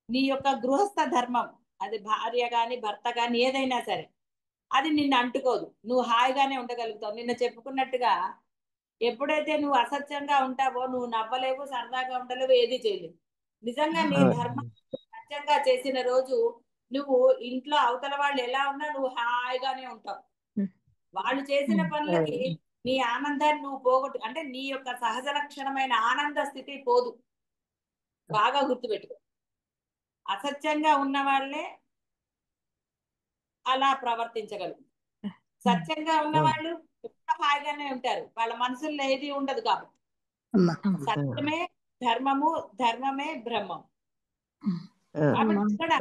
నీ యొక్క గృహస్థ ధర్మం, అది భార్య గాని భర్త గాని ఏదైనా సరే, అది నిన్ను అంటుకోదు. నువ్వు హాయిగానే ఉండగలుగుతావు. నిన్న చెప్పుకున్నట్టుగా ఎప్పుడైతే నువ్వు అసత్యంగా ఉంటావో నువ్వు నవ్వలేవు, సరదాగా ఉండలేవు, ఏది చేయలేవు. నిజంగా నీ ధర్మం సత్యంగా చేసిన రోజు నువ్వు ఇంట్లో అవతల వాళ్ళు ఎలా ఉన్నా నువ్వు హాయిగానే ఉంటావు. ఉమ్, వాళ్ళు చేసిన పనులకి నీ ఆనందాన్ని నువ్వు పోగొట్టు, అంటే నీ యొక్క సహజ లక్షణమైన ఆనంద స్థితి పోదు. బాగా గుర్తుపెట్టుకో. అసత్యంగా ఉన్న వాళ్ళే అలా ప్రవర్తించగలరు. సత్యంగా ఉన్న వాళ్ళు ఎప్పుడు హాయిగానే ఉంటారు. వాళ్ళ మనసుల్లో ఏది ఉండదు. కాబట్టి అమ్మా సత్యమే ధర్మము, ధర్మమే బ్రహ్మం. ఆ, కాబట్టి ఇక్కడ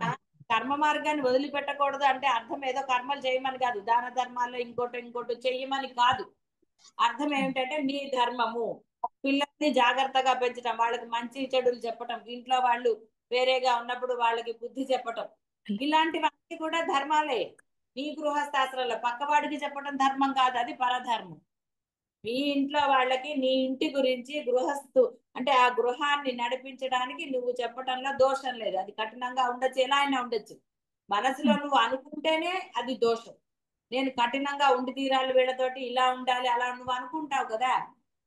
కర్మ మార్గాన్ని వదిలిపెట్టకూడదు అంటే అర్థం ఏదో కర్మలు చేయమని కాదు, దాన ధర్మాల్లో ఇంకోటి చెయ్యమని కాదు. అర్థం ఏమిటంటే నీ ధర్మము పిల్లల్ని జాగ్రత్తగా పెంచడం, వాళ్ళకి మంచి చెడులు చెప్పటం, ఇంట్లో వాళ్ళు వేరేగా ఉన్నప్పుడు వాళ్ళకి బుద్ధి చెప్పటం, ఇలాంటివన్నీ కూడా ధర్మాలే. నీ గృహస్థాశ్రంలో పక్కవాడికి చెప్పడం ధర్మం కాదు, అది పరధర్మం. మీ ఇంట్లో వాళ్ళకి నీ ఇంటి గురించి గృహస్థు అంటే ఆ గృహాన్ని నడిపించడానికి నువ్వు చెప్పటంలో దోషం లేదు. అది కఠినంగా ఉండొచ్చు, ఎలా అయినా ఉండొచ్చు. మనసులో నువ్వు అనుకుంటేనే అది దోషం. నేను కఠినంగా ఉండి తీరాలి, వీళ్ళతోటి ఇలా ఉండాలి, అలా నువ్వు అనుకుంటావు కదా,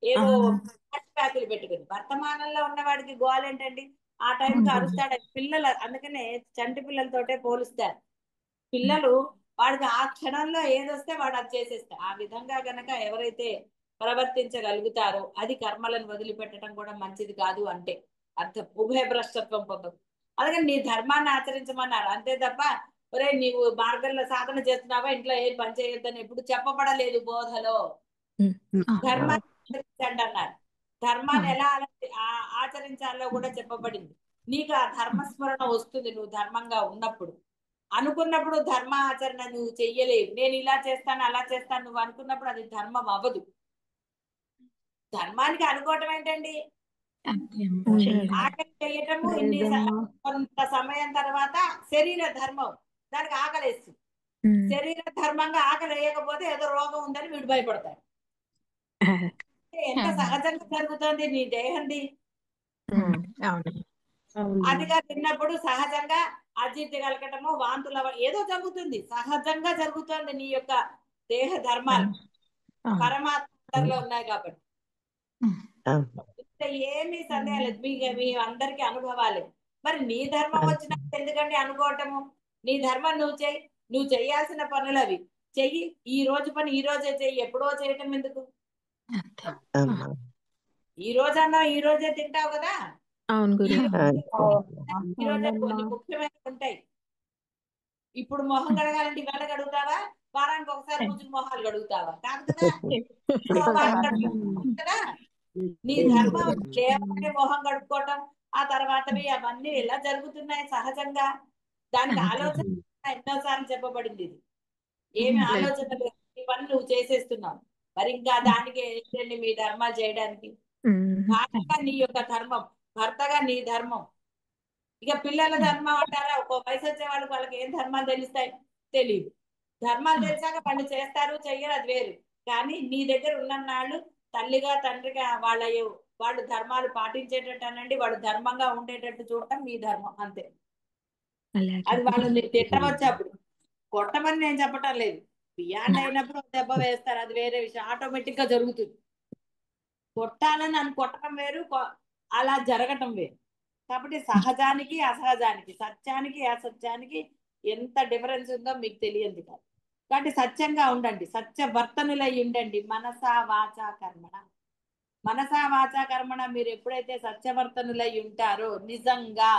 ఏవో ప్యాకులు పెట్టుకుని. వర్తమానంలో ఉన్నవాడికి గోల్ ఏంటండి, ఆ టైంకి అరుస్తాడు. పిల్లలు అందుకనే చంటి పిల్లలతోటే పోలుస్తారు. పిల్లలు వాడికి ఆ క్షణంలో ఏదొస్తే వాడు అది చేసేస్తారు. ఆ విధంగా గనక ఎవరైతే ప్రవర్తించగలుగుతారో అది కర్మలను వదిలిపెట్టడం కూడా మంచిది కాదు అంటే అర్థం. ఉభయ భ్రష్టత్వం పొందదు. అలాగే నీ ధర్మాన్ని ఆచరించమన్నారు అంతే తప్ప, ఒరే నీవు మార్గంలో సాధన చేస్తున్నావా, ఇంట్లో ఏం పని చేయొద్దని ఎప్పుడు చెప్పబడలేదు బోధలో. ధర్మాన్ని ఆచరించండి అన్నారు. ధర్మాన్ని ఎలా ఆచరించాలో కూడా చెప్పబడింది. నీకు ఆ ధర్మస్మరణ వస్తుంది నువ్వు ధర్మంగా ఉన్నప్పుడు. అనుకున్నప్పుడు ధర్మ ఆచరణ నువ్వు చెయ్యలేవు. నేను ఇలా చేస్తాను అలా చేస్తాను నువ్వు అనుకున్నప్పుడు అది ధర్మం అవ్వదు. ధర్మానికి అనుకోవటం ఏంటండి, ఆకలి చేయటము. కొంత సమయం తర్వాత శరీర ధర్మం, దానికి ఆకలేస్తుంది. శరీర ధర్మంగా ఆకలి వేయకపోతే ఏదో రోగం ఉందని వీడు భయపడతాడు. ఎంత సహజంగా జరుగుతుంది నీ దేహంది. అదిగా తిన్నప్పుడు సహజంగా అజీర్తి కలగటము, వాంతుల ఏదో జరుగుతుంది, సహజంగా జరుగుతుంది. నీ యొక్క దేహ ధర్మాలు పరమాత్మలో ఉన్నాయి కాబట్టి ఏమీ సందేహం లేదు. మీ అందరికీ అనుభవాలే. మరి నీ ధర్మం వచ్చినప్పుడు ఎందుకండి అనుకోవటము? నీ ధర్మం నువ్వు చెయ్యి. నువ్వు చేయాల్సిన పనులు అవి చెయ్యి. ఈ రోజు పని ఈ రోజే చెయ్యి, ఎప్పుడో చేయటం ఎందుకు? ఈ రోజన్నా ఈ రోజే తింటావు కదా. అవును గురు. ఈ రోజే కొన్ని ముఖ్యమైన ఉంటాయి. ఇప్పుడు మొహం కడగాలంటే ఇవాళ కడుగుతావా, వారానికి ఒకసారి కూర్చుని మొహాలు కడుగుతావా? కాదు కదా. కదా నీ ధర్మం లేవని మొహం కడుక్కోవటం, ఆ తర్వాతవి అవన్నీ ఎలా జరుగుతున్నాయి సహజంగా. దానికి ఆలోచన ఎన్నోసార్లు చెప్పబడింది. ఇది ఏమి ఆలోచన లేదు, నీ పని నువ్వు చేసేస్తున్నావు. మరి ఇంకా దానికి ఏంటండి మీ ధర్మాలు చేయడానికి? భార్యగా నీ యొక్క ధర్మం, భర్తగా నీ ధర్మం. ఇక పిల్లల ధర్మం అంటారా, ఒక వయసు వచ్చే వాళ్ళకి ఏం ధర్మాలు తెలుస్తాయి? తెలియదు. ధర్మాలు తెలిసాక వాళ్ళు చేస్తారు చెయ్యరు, అది వేరు. కానీ నీ దగ్గర ఉన్ననాళ్ళు తల్లిగా తండ్రిగా వాళ్ళు ధర్మాలు పాటించేటట్టు అనండి, వాళ్ళు ధర్మంగా ఉండేటట్టు చూడటం మీ ధర్మం అంతే. అది వాళ్ళని తిట్టవచ్చు, అప్పుడు కొట్టమని నేను చెప్పటం లేదు. బియాండ్ అయినప్పుడు దెబ్బ వేస్తారు, అది వేరే విషయం, ఆటోమేటిక్ గా జరుగుతుంది. కొట్టాలని కొట్టడం వేరు, అలా జరగటం వేరు. కాబట్టి సహజానికి అసహజానికి, సత్యానికి అసత్యానికి ఎంత డిఫరెన్స్ ఉందో మీకు తెలియంది కాదు. కాబట్టి సత్యంగా ఉండండి, సత్యవర్తనులై ఉండండి. మనసా వాచా కర్మణ, మనసా వాచా కర్మణ మీరు ఎప్పుడైతే సత్యవర్తనులై ఉంటారో, నిజంగా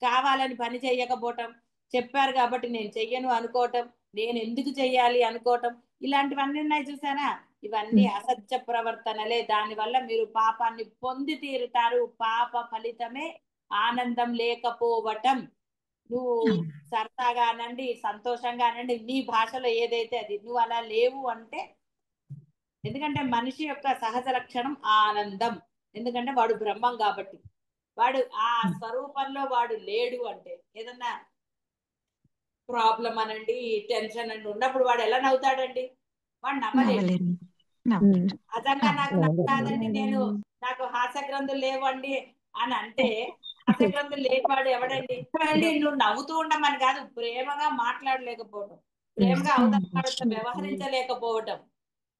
కావాలని పని చేయకపోవటం, చెప్పారు కాబట్టి నేను చెయ్యను అనుకోవటం, నేను ఎందుకు చెయ్యాలి అనుకోవటం, ఇలాంటివన్నీ ఉన్నాయి చూసారా, ఇవన్నీ అసత్య ప్రవర్తనలే. దానివల్ల మీరు పాపాన్ని పొంది తీరుతారు. పాప ఫలితమే ఆనందం లేకపోవటం. నువ్వు సరదాగా అనండి, సంతోషంగా అనండి, నీ భాషలో ఏదైతే అది, నువ్వు అలా లేవు అంటే, ఎందుకంటే మనిషి యొక్క సహజ లక్షణం ఆనందం. ఎందుకంటే వాడు బ్రహ్మం కాబట్టి. వాడు ఆ స్వరూపంలో వాడు లేడు అంటే, ఏదన్నా ప్రాబ్లం అనండి, టెన్షన్ అండి ఉన్నప్పుడు వాడు ఎలా నవ్వుతాడండి? వాడు నవ్వలేడు. అదంగా నాకు నవ్వుతాదండి, నాకు హాస్య గ్రంథులు లేవండి అని అంటే, హాస్య గ్రంథులు లేనివాడు ఎవడండి? నువ్వు నవ్వుతూ ఉండమని కాదు, ప్రేమగా మాట్లాడలేకపోవటం, ప్రేమగా అవతల వాడితో వ్యవహరించలేకపోవటం,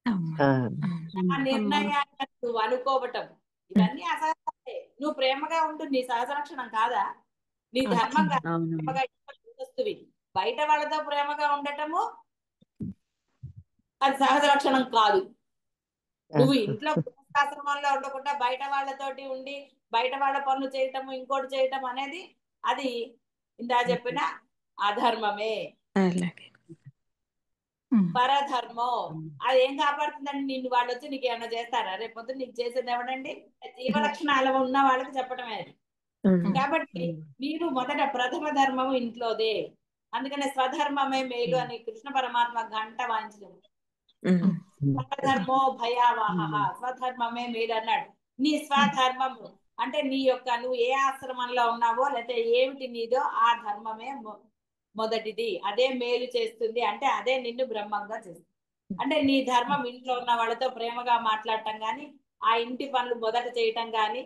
ఆ నిర్ణయాన్ని నువ్వు అనుకోవటం, ఇవన్నీ అసహజే. నువ్వు ప్రేమగా ఉండు, నీ సహజ లక్షణం కాదా? నీ ధర్మం కాదా? ప్రేమగా వస్తువి బయట వాళ్ళతో ప్రేమగా ఉండటము అది సహజ లక్షణం కాదు. నువ్వు ఇంట్లో గృహస్థాశ్రమంలో ఉండకుండా బయట వాళ్ళతోటి ఉండి బయట వాళ్ళ పనులు చేయటము, ఇంకోటి చేయటం అనేది అది ఇందా చెప్పిన అధర్మమే, పరధర్మం. అది ఏం కాపాడుతుందండి? నిన్ను వాళ్ళు వచ్చి నీకు ఏమైనా చేస్తారా? రేపు పొద్దున్న నీకు చేసేది ఎవడండి? జీవలక్షణాలు ఉన్న వాళ్ళకి చెప్పడమే అది. కాబట్టి మీరు మొదట ప్రథమ ధర్మము ఇంట్లోదే. అందుకనే స్వధర్మమే మేలు అని కృష్ణ పరమాత్మ గంట వాయించలేదు. స్వధర్మో భయావహ, స్వధర్మమే మేలు అన్నాడు. నీ స్వధర్మము అంటే నీ యొక్క, నువ్వు ఏ ఆశ్రమంలో ఉన్నావో లేకపోతే ఏమిటి నీదో ఆ ధర్మమే మొదటిది. అదే మేలు చేస్తుంది, అంటే అదే నిన్ను బ్రహ్మంగా చేస్తుంది. అంటే నీ ధర్మం ఇంట్లో ఉన్న వాళ్ళతో ప్రేమగా మాట్లాడటం గాని, ఆ ఇంటి పనులు మొదట చేయటం గాని,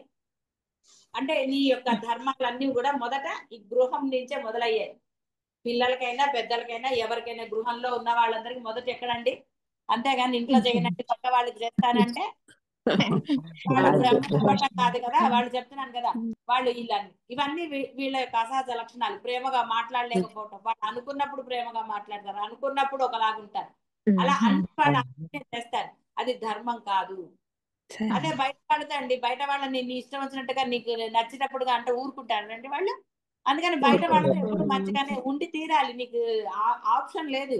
అంటే నీ యొక్క ధర్మాలన్నీ కూడా మొదట ఈ గృహం నుంచే మొదలయ్యాయి. పిల్లలకైనా పెద్దలకైనా ఎవరికైనా గృహంలో ఉన్న వాళ్ళందరికీ మొదట ఎక్కడండి? అంతేగాని ఇంట్లో చేయనంటే పక్క వాళ్ళకి చేస్తానంటే వాళ్ళు బ్రహ్మ కాదు కదా. వాళ్ళు చెప్తున్నాను కదా, వాళ్ళు ఇల్లని ఇవన్నీ వీళ్ళ యొక్క అసహజ లక్షణాలు. ప్రేమగా మాట్లాడలేకపోవటం, వాళ్ళు అనుకున్నప్పుడు ప్రేమగా మాట్లాడతారు, అనుకున్నప్పుడు ఒకలాగుంటారు, అలా అన్ని వాళ్ళు చేస్తారు. అది ధర్మం కాదు. అదే బయట వాళ్ళదండి, బయట వాళ్ళని నీ ఇష్టం వచ్చినట్టుగా నీకు నచ్చినప్పుడుగా అంటే ఊరుకుంటారండి వాళ్ళు. అందుకని బయట వాళ్ళతో ఎప్పుడు మంచిగానే ఉండి తీరాలి, నీకు ఆప్షన్ లేదు.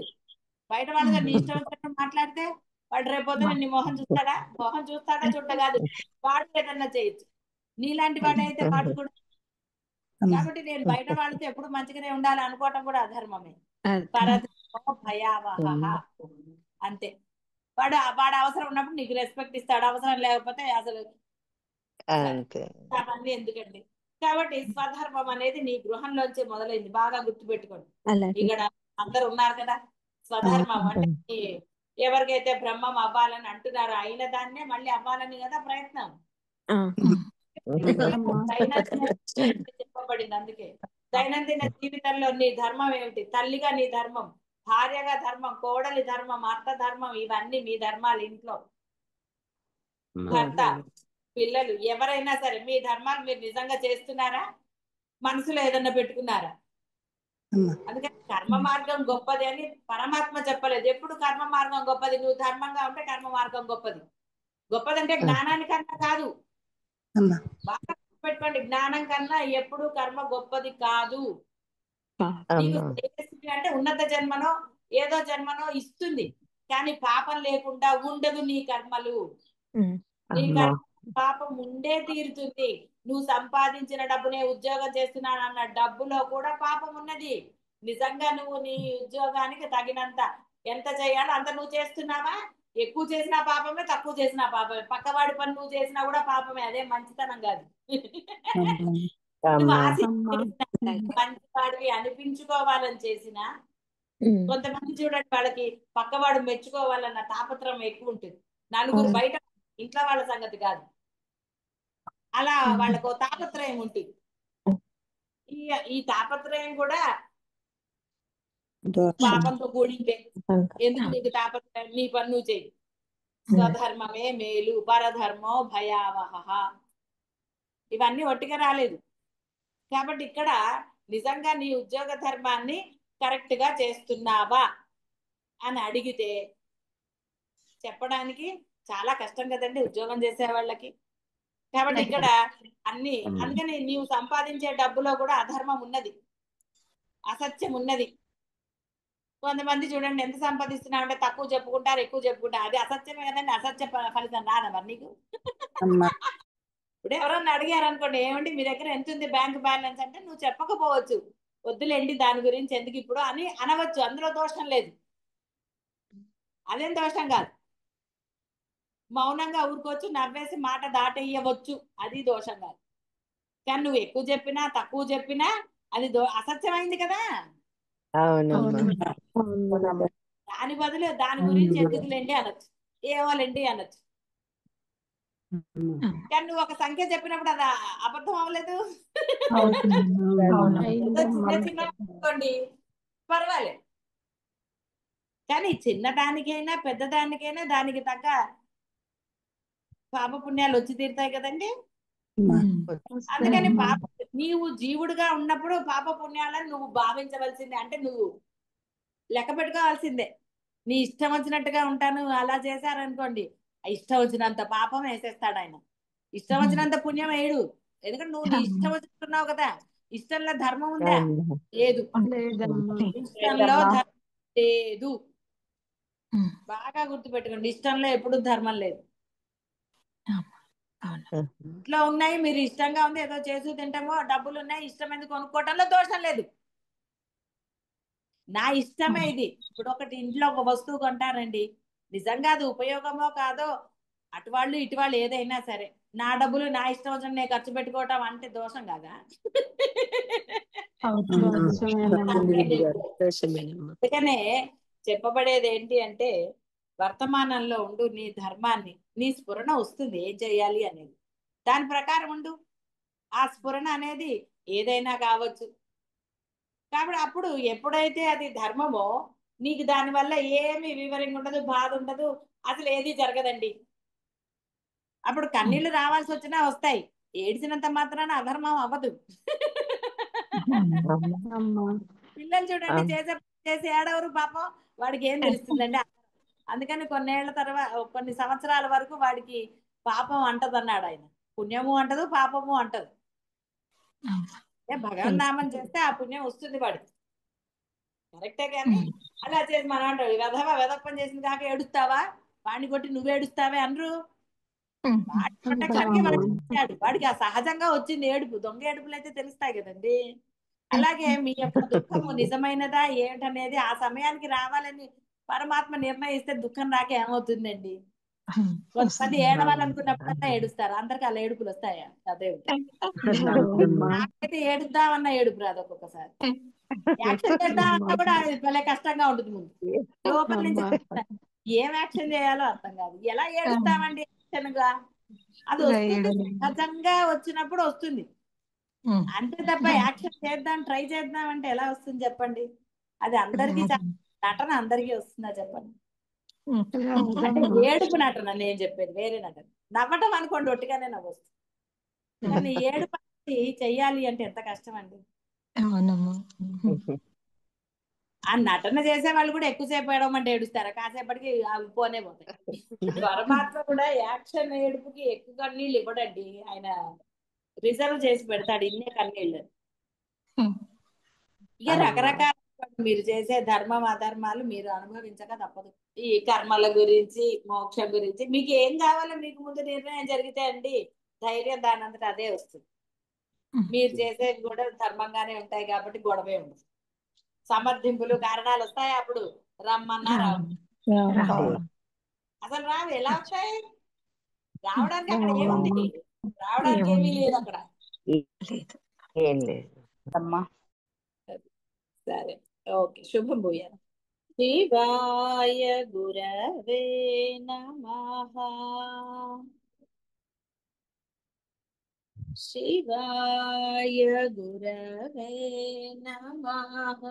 బయట వాళ్ళతో నీ ఇష్టం వచ్చినట్టు మాట్లాడితే వాడు రేపొద్దున నీ మొహం చూస్తాడా? మొహం చూస్తాడా చూడ కాదు, వాడు ఏదన్నా చేయొచ్చు. నీలాంటి వాడైతే వాడు కూడా. కాబట్టి నేను బయట వాళ్ళతో ఎప్పుడు మంచిగానే ఉండాలి అనుకోవటం కూడా అధర్మమే. పరధర్మో భయావహ, అంతే. వాడు అవసరం ఉన్నప్పుడు నీకు రెస్పెక్ట్ ఇస్తాడు, అవసరం లేకపోతే అసలు అవన్నీ ఎందుకండి. కాబట్టి స్వధర్మం అనేది నీ గృహంలోంచి మొదలైంది, బాగా గుర్తుపెట్టుకోండి. ఇక్కడ అందరు ఉన్నారు కదా, స్వధర్మం అంటే ఎవరికైతే బ్రహ్మం అవ్వాలని అంటున్నారో అయిన దాన్నే మళ్ళీ అవ్వాలని కదా ప్రయత్నం. చెప్పబడింది. అందుకే దైనందిన జీవితంలో నీ ధర్మం ఏమిటి? తల్లిగా నీ ధర్మం, భార్యగా ధర్మం, కోడలి ధర్మం, అత్త ధర్మం, ఇవన్నీ మీ ధర్మాలు. ఇంట్లో భర్త, పిల్లలు, ఎవరైనా సరే మీ ధర్మాలు మీరు నిజంగా చేస్తున్నారా? మనసులో ఏదన్నా పెట్టుకున్నారా? అందుకని కర్మ మార్గం గొప్పది అని పరమాత్మ చెప్పలేదు. ఎప్పుడు కర్మ మార్గం గొప్పది, నువ్వు ధర్మంగా ఉంటే కర్మ మార్గం గొప్పది. గొప్పదంటే జ్ఞానానికన్నా కాదు, బాగా పెట్టుకోండి. జ్ఞానం కన్నా ఎప్పుడు కర్మ గొప్పది కాదు. నీకు అంటే ఉన్నత జన్మనో ఏదో జన్మనో ఇస్తుంది, కానీ పాపం లేకుండా ఉండదు నీ కర్మలు. నీ కర్మ పాపం ఉండే తీరుతుంది. నువ్వు సంపాదించిన డబ్బునే ఉద్యోగం చేస్తున్నానన్న డబ్బులో కూడా పాపం ఉన్నది. నిజంగా నువ్వు నీ ఉద్యోగానికి తగినంత ఎంత చేయాలో అంత నువ్వు చేస్తున్నావా? ఎక్కువ చేసినా పాపమే, తక్కువ చేసినా పాపమే. పక్కవాడి పని నువ్వు చేసినా కూడా పాపమే, అదే మంచితనం కాదు. నువ్వు మంచివాడివి అనిపించుకోవాలని చేసిన, కొంతమంది చూడండి, వాళ్ళకి పక్కవాడు మెచ్చుకోవాలన్న తాపత్రయం ఎక్కువ ఉంటుంది. నలుగురు బయట, ఇంట్లో వాళ్ళ సంగతి కాదు, అలా వాళ్ళకు తాపత్రయం ఉంటుంది. ఈ తాపత్రయం కూడా పాపంతో కూడిందే. ఎందుకు నీకు తాపత్రయం? నీ పని నువ్వు చేయి. స్వధర్మమే మేలు, పరధర్మో భయావహ. ఇవన్నీ ఒట్టిగా రాలేదు. కాబట్టి ఇక్కడ నిజంగా నీ ఉద్యోగ ధర్మాన్ని కరెక్ట్ గా చేస్తున్నావా అని అడిగితే చెప్పడానికి చాలా కష్టం కదండి ఉద్యోగం చేసే వాళ్ళకి. కాబట్టి ఇక్కడ అన్ని, అందుకని నీవు సంపాదించే డబ్బులో కూడా అధర్మం ఉన్నది, అసత్యం ఉన్నది. కొంతమంది చూడండి ఎంత సంపాదిస్తున్నా అంటే తక్కువ చెప్పుకుంటారు, ఎక్కువ చెప్పుకుంటారు. అది అసత్యమే కదండి. అసత్య ఫలితం రాదా మరి నీకు? ఇప్పుడు ఎవరన్నా అడిగారు అనుకోండి, ఏమండి మీ దగ్గర ఎంత ఉంది బ్యాంక్ బ్యాలెన్స్ అంటే, నువ్వు చెప్పకపోవచ్చు, వద్దులేండి దాని గురించి ఎందుకు ఇప్పుడు అని అనవచ్చు. అందులో దోషం లేదు, అదేం దోషం కాదు. మౌనంగా ఊరుకోవచ్చు, నవ్వేసి మాట దాటేయవచ్చు, అది దోషం కాదు. కానీ నువ్వు ఎక్కువ చెప్పినా తక్కువ చెప్పినా అది అసత్యమైంది కదా. అవునమ్మా. దాని బదులు దాని గురించి ఎందుకులేండి అనొచ్చు, ఏమోలేండి అనొచ్చు. కానీ నువ్వు ఒక సంఖ్య చెప్పినప్పుడు అది అబద్ధం అవ్వలేదు. ఏదో చిన్న చిన్న అనుకోండి పర్వాలేదు, కానీ చిన్నదానికైనా పెద్దదానికైనా దానికి తగ్గ పాప పుణ్యాలు వచ్చి తీరుతాయి కదండి. అందుకని పాప, నీవు జీవుడుగా ఉన్నప్పుడు పాప పుణ్యాలను నువ్వు భావించవలసిందే. అంటే నువ్వు లెక్క పెట్టుకోవాల్సిందే. నీ ఇష్టం వచ్చినట్టుగా ఉంటాను అలా చేశారనుకోండి, ఇష్టం వచ్చినంత పాపం వేసేస్తాడు ఆయన, ఇష్టం వచ్చినంత పుణ్యం వేయడు. ఎందుకంటే నువ్వు నీ ఇష్టం వచ్చినట్టున్నావు కదా. ఇష్టంలో ధర్మం ఉందా? లేదు. ఇష్టంలో ధర్మం లేదు. బాగా గుర్తుపెట్టుకోండి, ఇష్టంలో ఎప్పుడు ధర్మం లేదు. ఇంట్లో ఉన్నాయి, మీరు ఇష్టంగా ఉంది ఏదో చేసి తింటామో, డబ్బులు ఉన్నాయి, ఇష్టం ఎందుకు కొనుక్కోవటంలో దోషం లేదు. నా ఇష్టమే ఇది. ఇప్పుడు ఒకటి ఇంట్లో ఒక వస్తువు కొంటారండి, నిజంగా అది ఉపయోగమో కాదో అటువాళ్ళు ఇటువాళ్ళు ఏదైనా సరే, నా డబ్బులు నా ఇష్టం వచ్చిన నేను ఖర్చు పెట్టుకోవటం అంటే దోషం కదా. అందుకనే చెప్పబడేది ఏంటి అంటే, వర్తమానంలో ఉండు, నీ ధర్మాన్ని, నీ స్ఫురణ వస్తుంది ఏం చేయాలి అనేది, దాని ప్రకారం ఉండు. ఆ స్ఫురణ అనేది ఏదైనా కావచ్చు. కాబట్టి అప్పుడు ఎప్పుడైతే అది ధర్మమో నీకు దానివల్ల ఏమి వివరంగా ఉండదు, బాధ ఉండదు, అసలు ఏది జరగదండి. అప్పుడు కన్నీళ్లు రావాల్సి వచ్చినా వస్తాయి, ఏడ్చినంత మాత్రాన అధర్మం అవ్వదు. పిల్లలు చూడండి చేసి ఏడవరు పాపం, వాడికి ఏం తెలుస్తుందండి. అందుకని కొన్నేళ్ల తర్వాత కొన్ని సంవత్సరాల వరకు వాడికి పాపం అంటదు అన్నాడు ఆయన. పుణ్యము అంటదు, పాపము అంటదు. భగవన్ నామం చేస్తే ఆ పుణ్యం వస్తుంది వాడికి, కరెక్టే. కానీ అలా చేసి మనం అంటాడు, వెధప్పం చేసింది కాక ఏడుస్తావా, వాడిని కొట్టి నువ్వు ఏడుస్తావే అనరు. వాడి ప్రొటెక్షన్కి వాడికి ఆ సహజంగా వచ్చింది ఏడుపు. దొంగ ఏడుపులు అయితే తెలుస్తాయి కదండి. అలాగే మీ యొక్క దుఃఖము నిజమైనదా ఏంటనేది ఆ సమయానికి రావాలని పరమాత్మ నిర్ణయిస్తే దుఃఖం రాక ఏమవుతుందండి. కొంతమంది ఏడవాలనుకున్నప్పుడల్లా ఏడుస్తారు, అందరికి అలా ఏడుపులు వస్తాయా? అదే నాకైతే ఏడుద్దామన్న ఏడుపు రాదు ఒక్కొక్కసారి. యాక్షన్ చేద్దామన్నా కూడా అది భలే కష్టంగా ఉంటుంది. ముందు లోపల నుంచి ఏం యాక్షన్ చేయాలో అర్థం కాదు. ఎలా ఏడుస్తామండి యాక్షన్ గా? అది వస్తుంది, సహజంగా వచ్చినప్పుడు వస్తుంది అంతే తప్ప యాక్షన్ చేద్దాం ట్రై చేద్దాం అంటే ఎలా వస్తుంది చెప్పండి? అది అందరికీ నటన అందరికీ వస్తుందా చెప్పండి? అంటే ఏడుపు నటన నేను చెప్పేది, వేరే నటన. నవ్వటం అనుకోండి ఒట్టిగానే నవ్వొస్తుంది, కానీ ఏడుపు చెయ్యాలి అంటే ఎంత కష్టం అండి. ఆ నటన చేసే వాళ్ళు కూడా ఎక్కువసేపు ఏడవమంటే ఏడుస్తారా? కాసేపటికి అవి పోనే పోతాయి. పరమాత్మ కూడా యాక్షన్ ఏడుపుకి ఎక్కువ కన్నీళ్ళు ఇవ్వడండి, ఆయన రిజర్వ్ చేసి పెడతాడు ఇన్నే కన్నీళ్ళు. ఇక రకరకాల మీరు చేసే ధర్మం అధర్మాలు మీరు అనుభవించక తప్పదు. ఈ కర్మల గురించి, మోక్షం గురించి మీకు ఏం కావాలో మీకు ముందు నిర్ణయం జరిగితే అండి, ధైర్యం దానంతట అదే వస్తుంది. మీరు చేసేది కూడా ధర్మంగానే ఉంటాయి కాబట్టి గొడవే ఉండదు. సమర్థింపులు కారణాలు వస్తాయి, అప్పుడు రమ్మన్నా రావు. అసలు రావు. ఎలా వస్తాయి? రావడానికి అక్కడ ఏముంది? రావడానికి ఏమీ లేదు అక్కడ. ఏం లేదు అమ్మా. సరే, ఓకే. శుభం భూయా. శివాయ గురవే నమః. శివాయ గురవే నమః.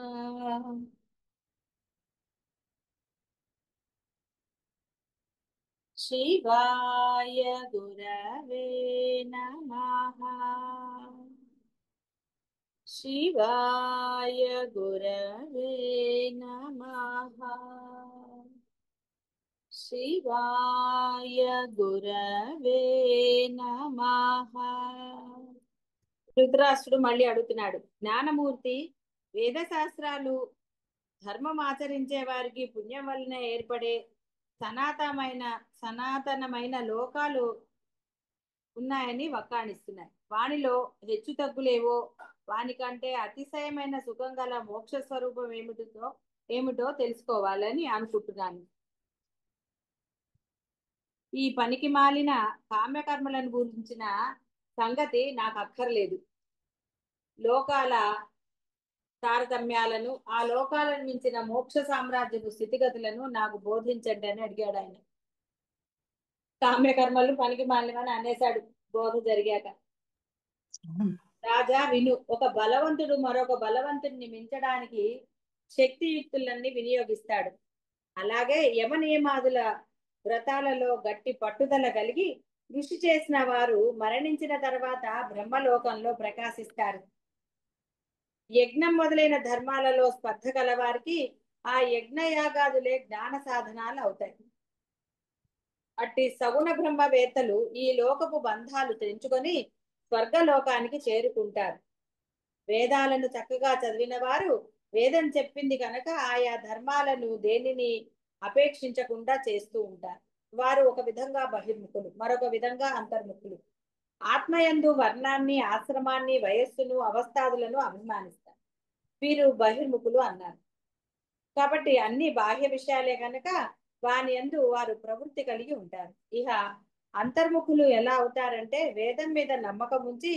శివాయ గురవే నమః. శివాయ గురవే నమః. శివాయ గురవే నమః. ధృతరాష్ట్రుడు మళ్ళీ అడుగుతున్నాడు, జ్ఞానమూర్తి, వేద శాస్త్రాలు, ధర్మం ఆచరించే వారికి పుణ్యం వలన ఏర్పడే సనాతనమైన లోకాలు ఉన్నాయని వక్కాణిస్తున్నాయి. వానిలో హెచ్చు తగ్గులేవో, వానికంటే అతిశయమైన సుఖం గల మోక్ష స్వరూపం ఏమిటో తెలుసుకోవాలని అనుకుంటున్నాను. ఈ పనికి మాలిన కామ్యకర్మలను గురించిన సంగతి నాకు అక్కర్లేదు. లోకాల తారతమ్యాలను, ఆ లోకాలను మించిన మోక్ష సామ్రాజ్యపు స్థితిగతులను నాకు బోధించండి అని అడిగాడు ఆయన. కామ్యకర్మలు పనికి మాలినవని అనేశాడు బోధ జరిగాక. రాజా విను, ఒక బలవంతుడు మరొక బలవంతుడిని మించడానికి శక్తియుక్తులన్నీ వినియోగిస్తాడు. అలాగే యమ నియమాదుల వ్రతాలలో గట్టి పట్టుదల కలిగి కృషి చేసిన వారు మరణించిన తర్వాత బ్రహ్మలోకంలో ప్రకాశిస్తారు. యజ్ఞం మొదలైన ధర్మాలలో స్పర్ధ గల వారికి ఆ యజ్ఞయాగాదులే జ్ఞాన సాధనాలు అవుతాయి. అట్టి సగుణ బ్రహ్మవేత్తలు ఈ లోకపు బంధాలు తెంచుకొని స్వర్గలోకానికి చేరుకుంటారు. వేదాలను చక్కగా చదివిన వారు వేదం చెప్పింది కనుక ఆయా ధర్మాలను దేనిని అపేక్షించకుండా చేస్తూ ఉంటారు. వారు ఒక విధంగా బహిర్ముఖులు, మరొక విధంగా అంతర్ముఖులు. ఆత్మయందు వర్ణాన్ని, ఆశ్రమాన్ని, వయస్సును, అవస్థాదులను అభిమానిస్తారు. వీరు బహిర్ముఖులు అన్నారు. కాబట్టి అన్ని బాహ్య విషయాలే కనుక వాని యందు వారు ప్రవృత్తి కలిగి ఉంటారు. ఇహ అంతర్ముఖులు ఎలా అవుతారంటే వేదం మీద నమ్మకం ఉంచి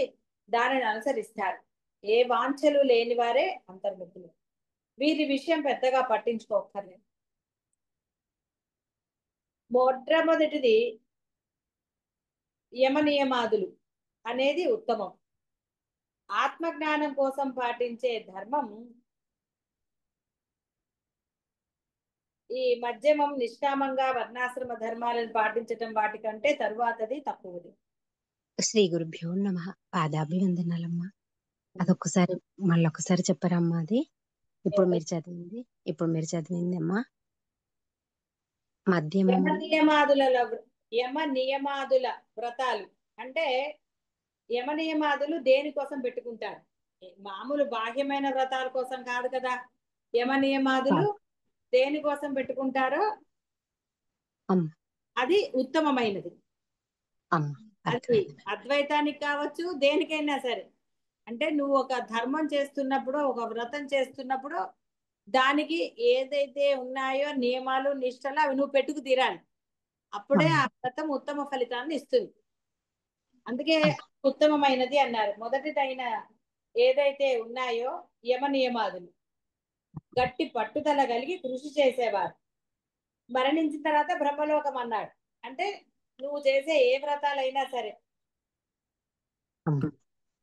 దానిని అనుసరిస్తారు. ఏ వాంఛలు లేని వారే అంతర్ముఖులు. వీరి విషయం పెద్దగా పట్టించుకోకర్లేదు. మొట్టమొదటిది యమ నియమాదులు అనేది ఉత్తమం. ఆత్మజ్ఞానం కోసం పాటించే ధర్మం ఈ మధ్యమం, నిష్కామంగా వర్ణాశ్రమ ధర్మాలను పాటించటం వాటికంటే తరువాతది తక్కువది. శ్రీ గురుభ్యో నమ. పాదాభివందనాలమ్మా. అదొక్కసారి మళ్ళొకసారి చెప్పారమ్మా. అది ఇప్పుడు మీరు చదివింది అమ్మా. మధ్యమం యమ నియమాదుల వ్రతాలు అంటే యమ నియమాదులు దేనికోసం పెట్టుకుంటారు? మామూలు బాహ్యమైన వ్రతాల కోసం కాదు కదా. యమ నియమాదులు దేనికోసం పెట్టుకుంటారో అది ఉత్తమమైనది. అది అద్వైతానికి కావచ్చు, దేనికైనా సరే. అంటే నువ్వు ఒక ధర్మం చేస్తున్నప్పుడు, ఒక వ్రతం చేస్తున్నప్పుడు దానికి ఏదైతే ఉన్నాయో నియమాలు, నిష్టలు అవి నువ్వు పెట్టుకు తీరాలి. అప్పుడే ఆ వ్రతం ఉత్తమ ఫలితాన్ని ఇస్తుంది. అందుకే ఉత్తమమైనది అన్నారు. మొదటిదైన ఏదైతే ఉన్నాయో యమ నియమాదులు గట్టి పట్టుదల కలిగి కృషి చేసేవారు. మరణించిన తర్వాత బ్రహ్మలోకం అన్నాడు. అంటే నువ్వు చేసే ఏ వ్రతాలైనా సరే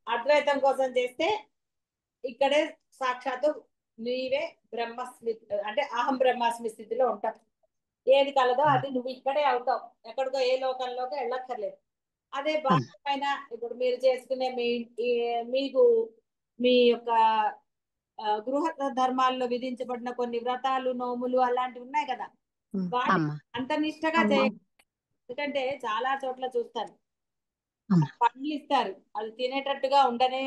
అద్వైతం కోసం చేస్తే ఇక్కడే సాక్షాత్తు నీవే బ్రహ్మస్మి, అంటే అహం బ్రహ్మాస్మి స్థితిలో ఉంటావు. ఏది కలదో అది నువ్వు ఇక్కడే అవుతావు. ఎక్కడికో ఏ లోకంలోకి వెళ్ళక్కర్లేదు. అదే బాహ్యమైన ఇప్పుడు మీరు చేసుకునే మీకు మీ యొక్క గృహ ధర్మాల్లో విధించబడిన కొన్ని వ్రతాలు, నోములు అలాంటివి ఉన్నాయి కదా, వాటి అంత నిష్టగా చేయాలి. ఎందుకంటే చాలా చోట్ల చూస్తాను పండ్లు ఇస్తారు, అది తినేటట్టుగా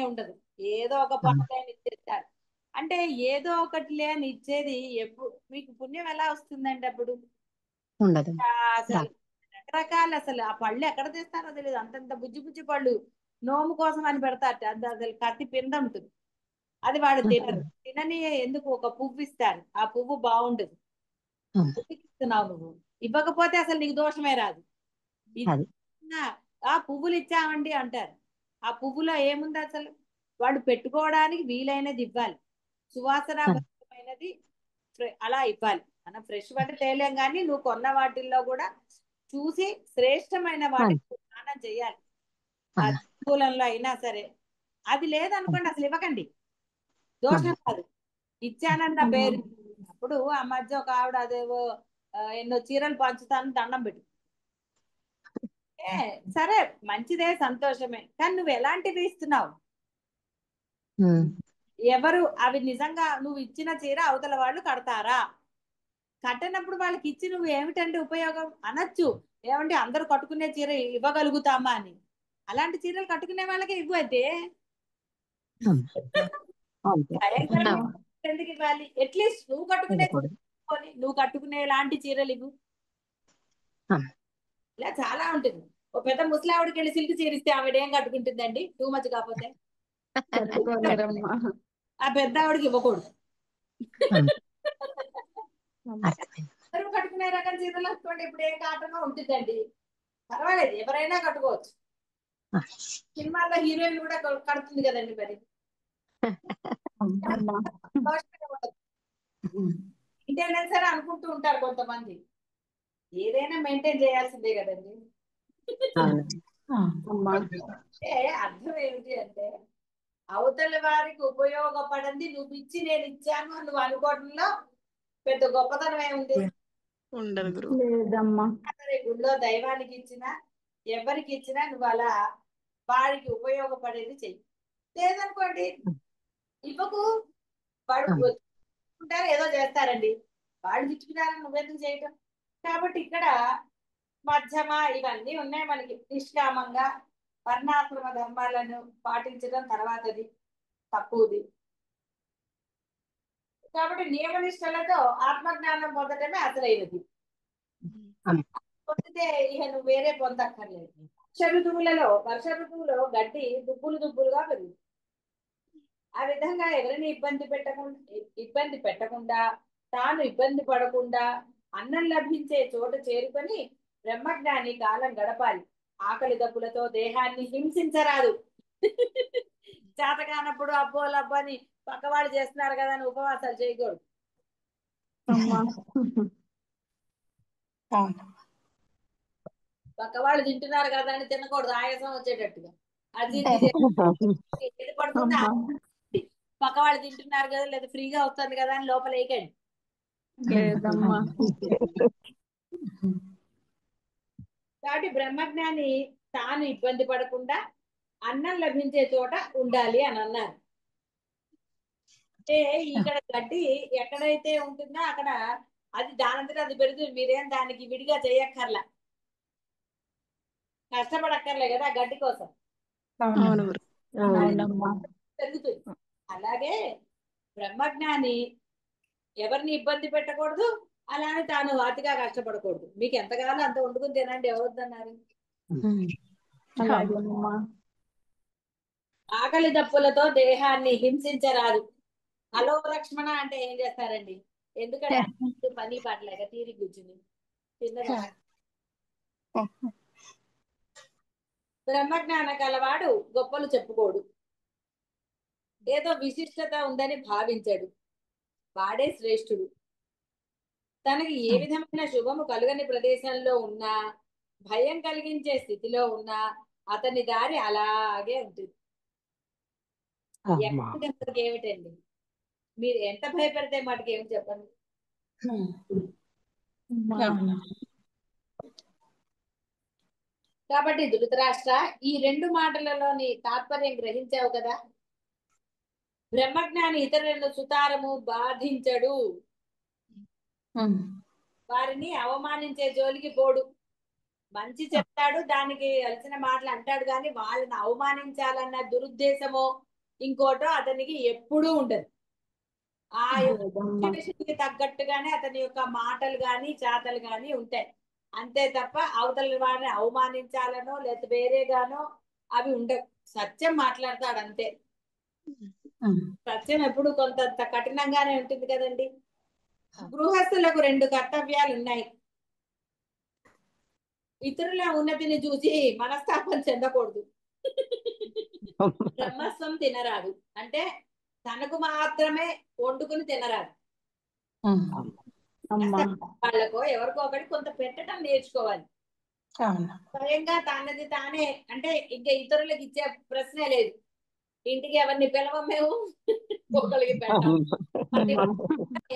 ఉండదు. ఏదో ఒక పండ్లు అని ఇచ్చేస్తారు. అంటే ఏదో ఒకటి లేని ఇచ్చేది ఎప్పుడు మీకు పుణ్యం ఎలా వస్తుందండి? అప్పుడు ఉండదు. అసలు రకరకాలు, అసలు ఆ పళ్ళు ఎక్కడ తెస్తారో తెలియదు. అంతంత బుజ్జి బుజ్జి పళ్ళు నోము కోసం అని పెడతారు. అది అసలు కత్తి పింద ఉంటుంది. అది వాడు తినరు. తినని ఎందుకు ఒక పువ్వు ఇస్తారు, ఆ పువ్వు బాగుండదు. ఇస్తున్నావు నువ్వు, ఇవ్వకపోతే అసలు నీకు దోషమే రాదు. ఆ పువ్వులు ఇచ్చామండి అంటారు. ఆ పువ్వులో ఏముంది అసలు? వాడు పెట్టుకోవడానికి వీలైనది ఇవ్వాలి, సువాసనాభరితమైనది అలా ఇవ్వాలి. మనం ఫ్రెష్ అంటే తేలేం, కానీ నువ్వు కొన్న వాటిల్లో కూడా చూసి శ్రేష్టమైన వాటిని స్నానం చేయాలి. ఆ మూలంలో అయినా సరే. అది లేదనుకోండి అసలు ఇవ్వకండి, దోషం కాదు. ఇచ్చానన్న పేరు. అప్పుడు ఆ మధ్య ఒక ఆవిడ అదేవో ఎన్నో చీరలు పంచుతాను దండం పెట్టు. సరే మంచిదే, సంతోషమే, కానీ నువ్వు ఎలాంటివి ఇస్తున్నావు? ఎవరు అవి నిజంగా నువ్వు ఇచ్చిన చీర అవతల వాళ్ళు కడతారా? కట్టనప్పుడు వాళ్ళకి ఇచ్చి నువ్వు ఏమిటంటే ఉపయోగం అనొచ్చు. ఏమంటే అందరూ కట్టుకునే చీర ఇవ్వగలుగుతామా అని. అలాంటి చీరలు కట్టుకునే వాళ్ళకి ఇవ్వు. అయితే భయంకరంగా ఎందుకు ఇవ్వాలి? అట్లీస్ట్ నువ్వు కట్టుకునే నువ్వు కట్టుకునే లాంటి చీరలు ఇవ్వు. ఇలా చాలా ఉంటుంది. ఓ పెద్ద ముసలావిడికి వెళ్ళి సిల్క్ చీర ఇస్తే ఆవిడ ఏం కట్టుకుంటుందండి? టూ మచ్ కాకపోతే ఆ పెద్ద ఆవిడకి ఇవ్వకూడదు. అందరూ కట్టుకునే రకం చీరలు కట్టుకోండి. ఇప్పుడు ఏం కాటనో ఉంటుందండి, పర్వాలేదు, ఎవరైనా కట్టుకోవచ్చు. సినిమాల్లో హీరోయిన్ కూడా కడుతుంది కదండి. మరి ఇంటర్నెట్ సరే అనుకుంటూ ఉంటారు కొంతమంది. ఏదైనా మెయింటైన్ చేయాల్సిందే కదండి. అంటే అర్థం ఏమిటి అంటే, అవతల వారికి ఉపయోగపడింది నువ్వు ఇచ్చి నేను ఇచ్చాను అని నువ్వు అనుకోవడంలో పెద్ద గొప్పతనం ఏముంది? ఉండదు గురు. సరే గుళ్ళో దైవానికి ఇచ్చినా ఎవరికి ఇచ్చినా నువ్వు అలా వారికి ఉపయోగపడేది చెయ్యి. లేదనుకోండి ఇవ్వకు. వాడు ఉంటారు, ఏదో చేస్తారండి, వాళ్ళు తిట్టుకున్నారని నువ్వెందుకు చేయటం? కాబట్టి ఇక్కడ మధ్యమ ఇవన్నీ ఉన్నాయి మనకి. నిష్కామంగా వర్ణాశ్రమ ధర్మాలను పాటించడం తర్వాతది తక్కువది. కాబట్టి నియమనిష్టలతో ఆత్మజ్ఞానం పొందడమే అసలైనది. పొందితే ఇక నువ్వు వేరే పొందక్కర్లేదు. వర్ష ఋతువులో గడ్డి దుబ్బులుగా పెరుగుతుంది. ఆ విధంగా ఎవరిని ఇబ్బంది పెట్టకుండా తాను ఇబ్బంది పడకుండా అన్నం లభించే చోట చేరుకొని బ్రహ్మజ్ఞాని కాలం గడపాలి. ఆకలి దప్పులతో దేహాన్ని హింసించరాదు. చేతకానప్పుడు అబ్బో లబ్బని పక్కవాళ్ళు చేస్తున్నారు కదా అని ఉపవాసాలు చేయకూడదు. పక్కవాళ్ళు తింటున్నారు కదా అని తినకూడదు ఆయాసం వచ్చేటట్టుగా. అది ఏది పడుతుందా? పక్కవాళ్ళు తింటున్నారు కదా, లేదా ఫ్రీగా వస్తుంది కదా అని లోపల వేయకండి. కాబట్టి బ్రహ్మజ్ఞాని తాను ఇబ్బంది పడకుండా అన్నం లభించే చోట ఉండాలి అని అన్నారు. అంటే ఇక్కడ గడ్డి ఎక్కడైతే ఉంటుందో అక్కడ అది దానంతటా అది పెడుతుంది. మీరేం దానికి విడిగా చేయక్కర్లా, కష్టపడక్కర్లే కదా గడ్డి కోసం, పెరుగుతుంది. అలాగే బ్రహ్మజ్ఞాని ఎవరిని ఇబ్బంది పెట్టకూడదు, అలానే తాను అతిగా కష్టపడకూడదు. మీకు ఎంత కావాలో అంత వండుకుని తినండి, ఎవరొద్దన్నారు? ఆకలి దప్పులతో దేహాన్ని హింసించరాదు. అలో లక్ష్మణ అంటే ఏం చేస్తారండి? ఎందుకంటే పని పడలేక తీరి కూర్చుని తిన్నదా. బ్రహ్మజ్ఞాన కలవాడు గొప్పలు చెప్పుకోడు, ఏదో విశిష్టత ఉందని భావించాడు, వాడే శ్రేష్ఠుడు. తనకి ఏ విధమైన శుభము కలుగని ప్రదేశంలో ఉన్నా, భయం కలిగించే స్థితిలో ఉన్నా అతని దారి అలాగే ఉంటుంది. ఎక్కడికి ఏమిటండి, మీరు ఎంత భయపడితే మాటకి ఏమి చెప్పండి. కాబట్టి ధృతరాష్ట్ర, ఈ రెండు మాటలలోని తాత్పర్యం గ్రహించావు కదా. బ్రహ్మజ్ఞాని ఇతరులను సుతారము బాధించడు, వారిని అవమానించే జోలికి పోడు. మంచి చెప్తాడు, దానికి కలిసిన మాటలు అంటాడు, కానీ వాళ్ళని అవమానించాలన్న దురుద్దేశమో ఇంకోటో అతనికి ఎప్పుడూ ఉండదు. ఆ సిచ్యువేషన్కి తగ్గట్టుగానే అతని యొక్క మాటలు గాని చేతలు గాని ఉంటాయి, అంతే తప్ప అవతల వారిని అవమానించాలనో లేదా వేరేగానో అవి ఉండవు. సత్యం మాట్లాడతాడు అంతే. సత్యం ఎప్పుడు కొంత కఠినంగానే ఉంటుంది కదండి. గృహస్థులకు రెండు కర్తవ్యాలు ఉన్నాయి. ఇతరుల ఉన్నతిని చూసి మనస్తాపం చెందకూడదు. బ్రహ్మస్వం తినరాదు, అంటే తనకు మాత్రమే వండుకుని తినరాదు. వాళ్ళకో ఎవరికో ఒకటి కొంత పెట్టడం నేర్చుకోవాలి. స్వయంగా తానది తానే అంటే ఇంకా ఇతరులకు ఇచ్చే ప్రశ్నే లేదు. ఇంటికి ఎవరిని పిలవం మేము, ఒకరికి పెట్టాం,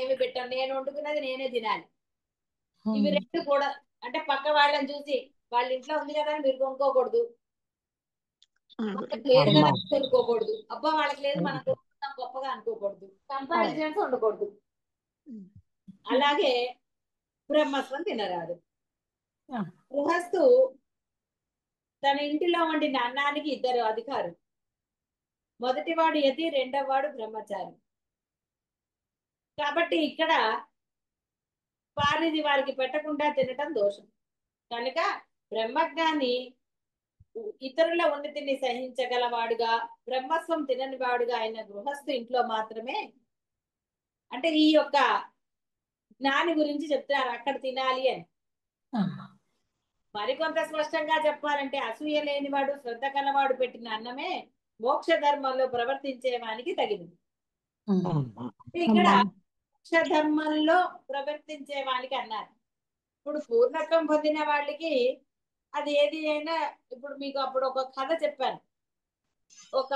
ఏమి పెట్టాం, నేను వండుకున్నది నేనే తినాలి. ఇవి రెండు కూడా అంటే పక్క వాళ్ళని చూసి వాళ్ళ ఇంట్లో ఉంది కదా అని మీరు కొనుక్కోకూడదు, వాళ్ళకి లేదు అమ్మ కదా అని కొనుక్కోకూడదు, అబ్బా వాళ్ళకి లేదు మనం కొనుక్కుందాం గొప్పగా అనుకోకూడదు, కంపారిజన్స్ ఉండకూడదు. అలాగే బ్రహ్మస్వం తినరాదు. గృహస్థు తన ఇంటిలో వండిన అన్నానికి ఇద్దరు అధికారులు. మొదటివాడు యతి, రెండవ వాడు బ్రహ్మచారి. కాబట్టి ఇక్కడ వారిది వారికి పెట్టకుండా తినటం దోషం. కనుక బ్రహ్మజ్ఞాని ఇతరుల ఉన్నతిని సహించగలవాడుగా, బ్రహ్మస్వం తినని వాడుగా అయిన గృహస్థు ఇంట్లో మాత్రమే, అంటే ఈ యొక్క జ్ఞాని గురించి చెప్తున్నారు అక్కడ తినాలి అని. మరికొంత స్పష్టంగా చెప్పాలంటే అసూయ లేనివాడు, శ్రద్ధ కలవాడు పెట్టిన అన్నమే మోక్ష ధర్మంలో ప్రవర్తించేవానికి తగినది. అమ్మ ఇక్కడ మోక్ష ధర్మంలో ప్రవర్తించే వానికి అన్నారు. ఇప్పుడు పూర్ణత్వం పొందిన వాళ్ళకి అది ఏది అయినా, ఇప్పుడు మీకు అప్పుడు ఒక కథ చెప్పాను. ఒక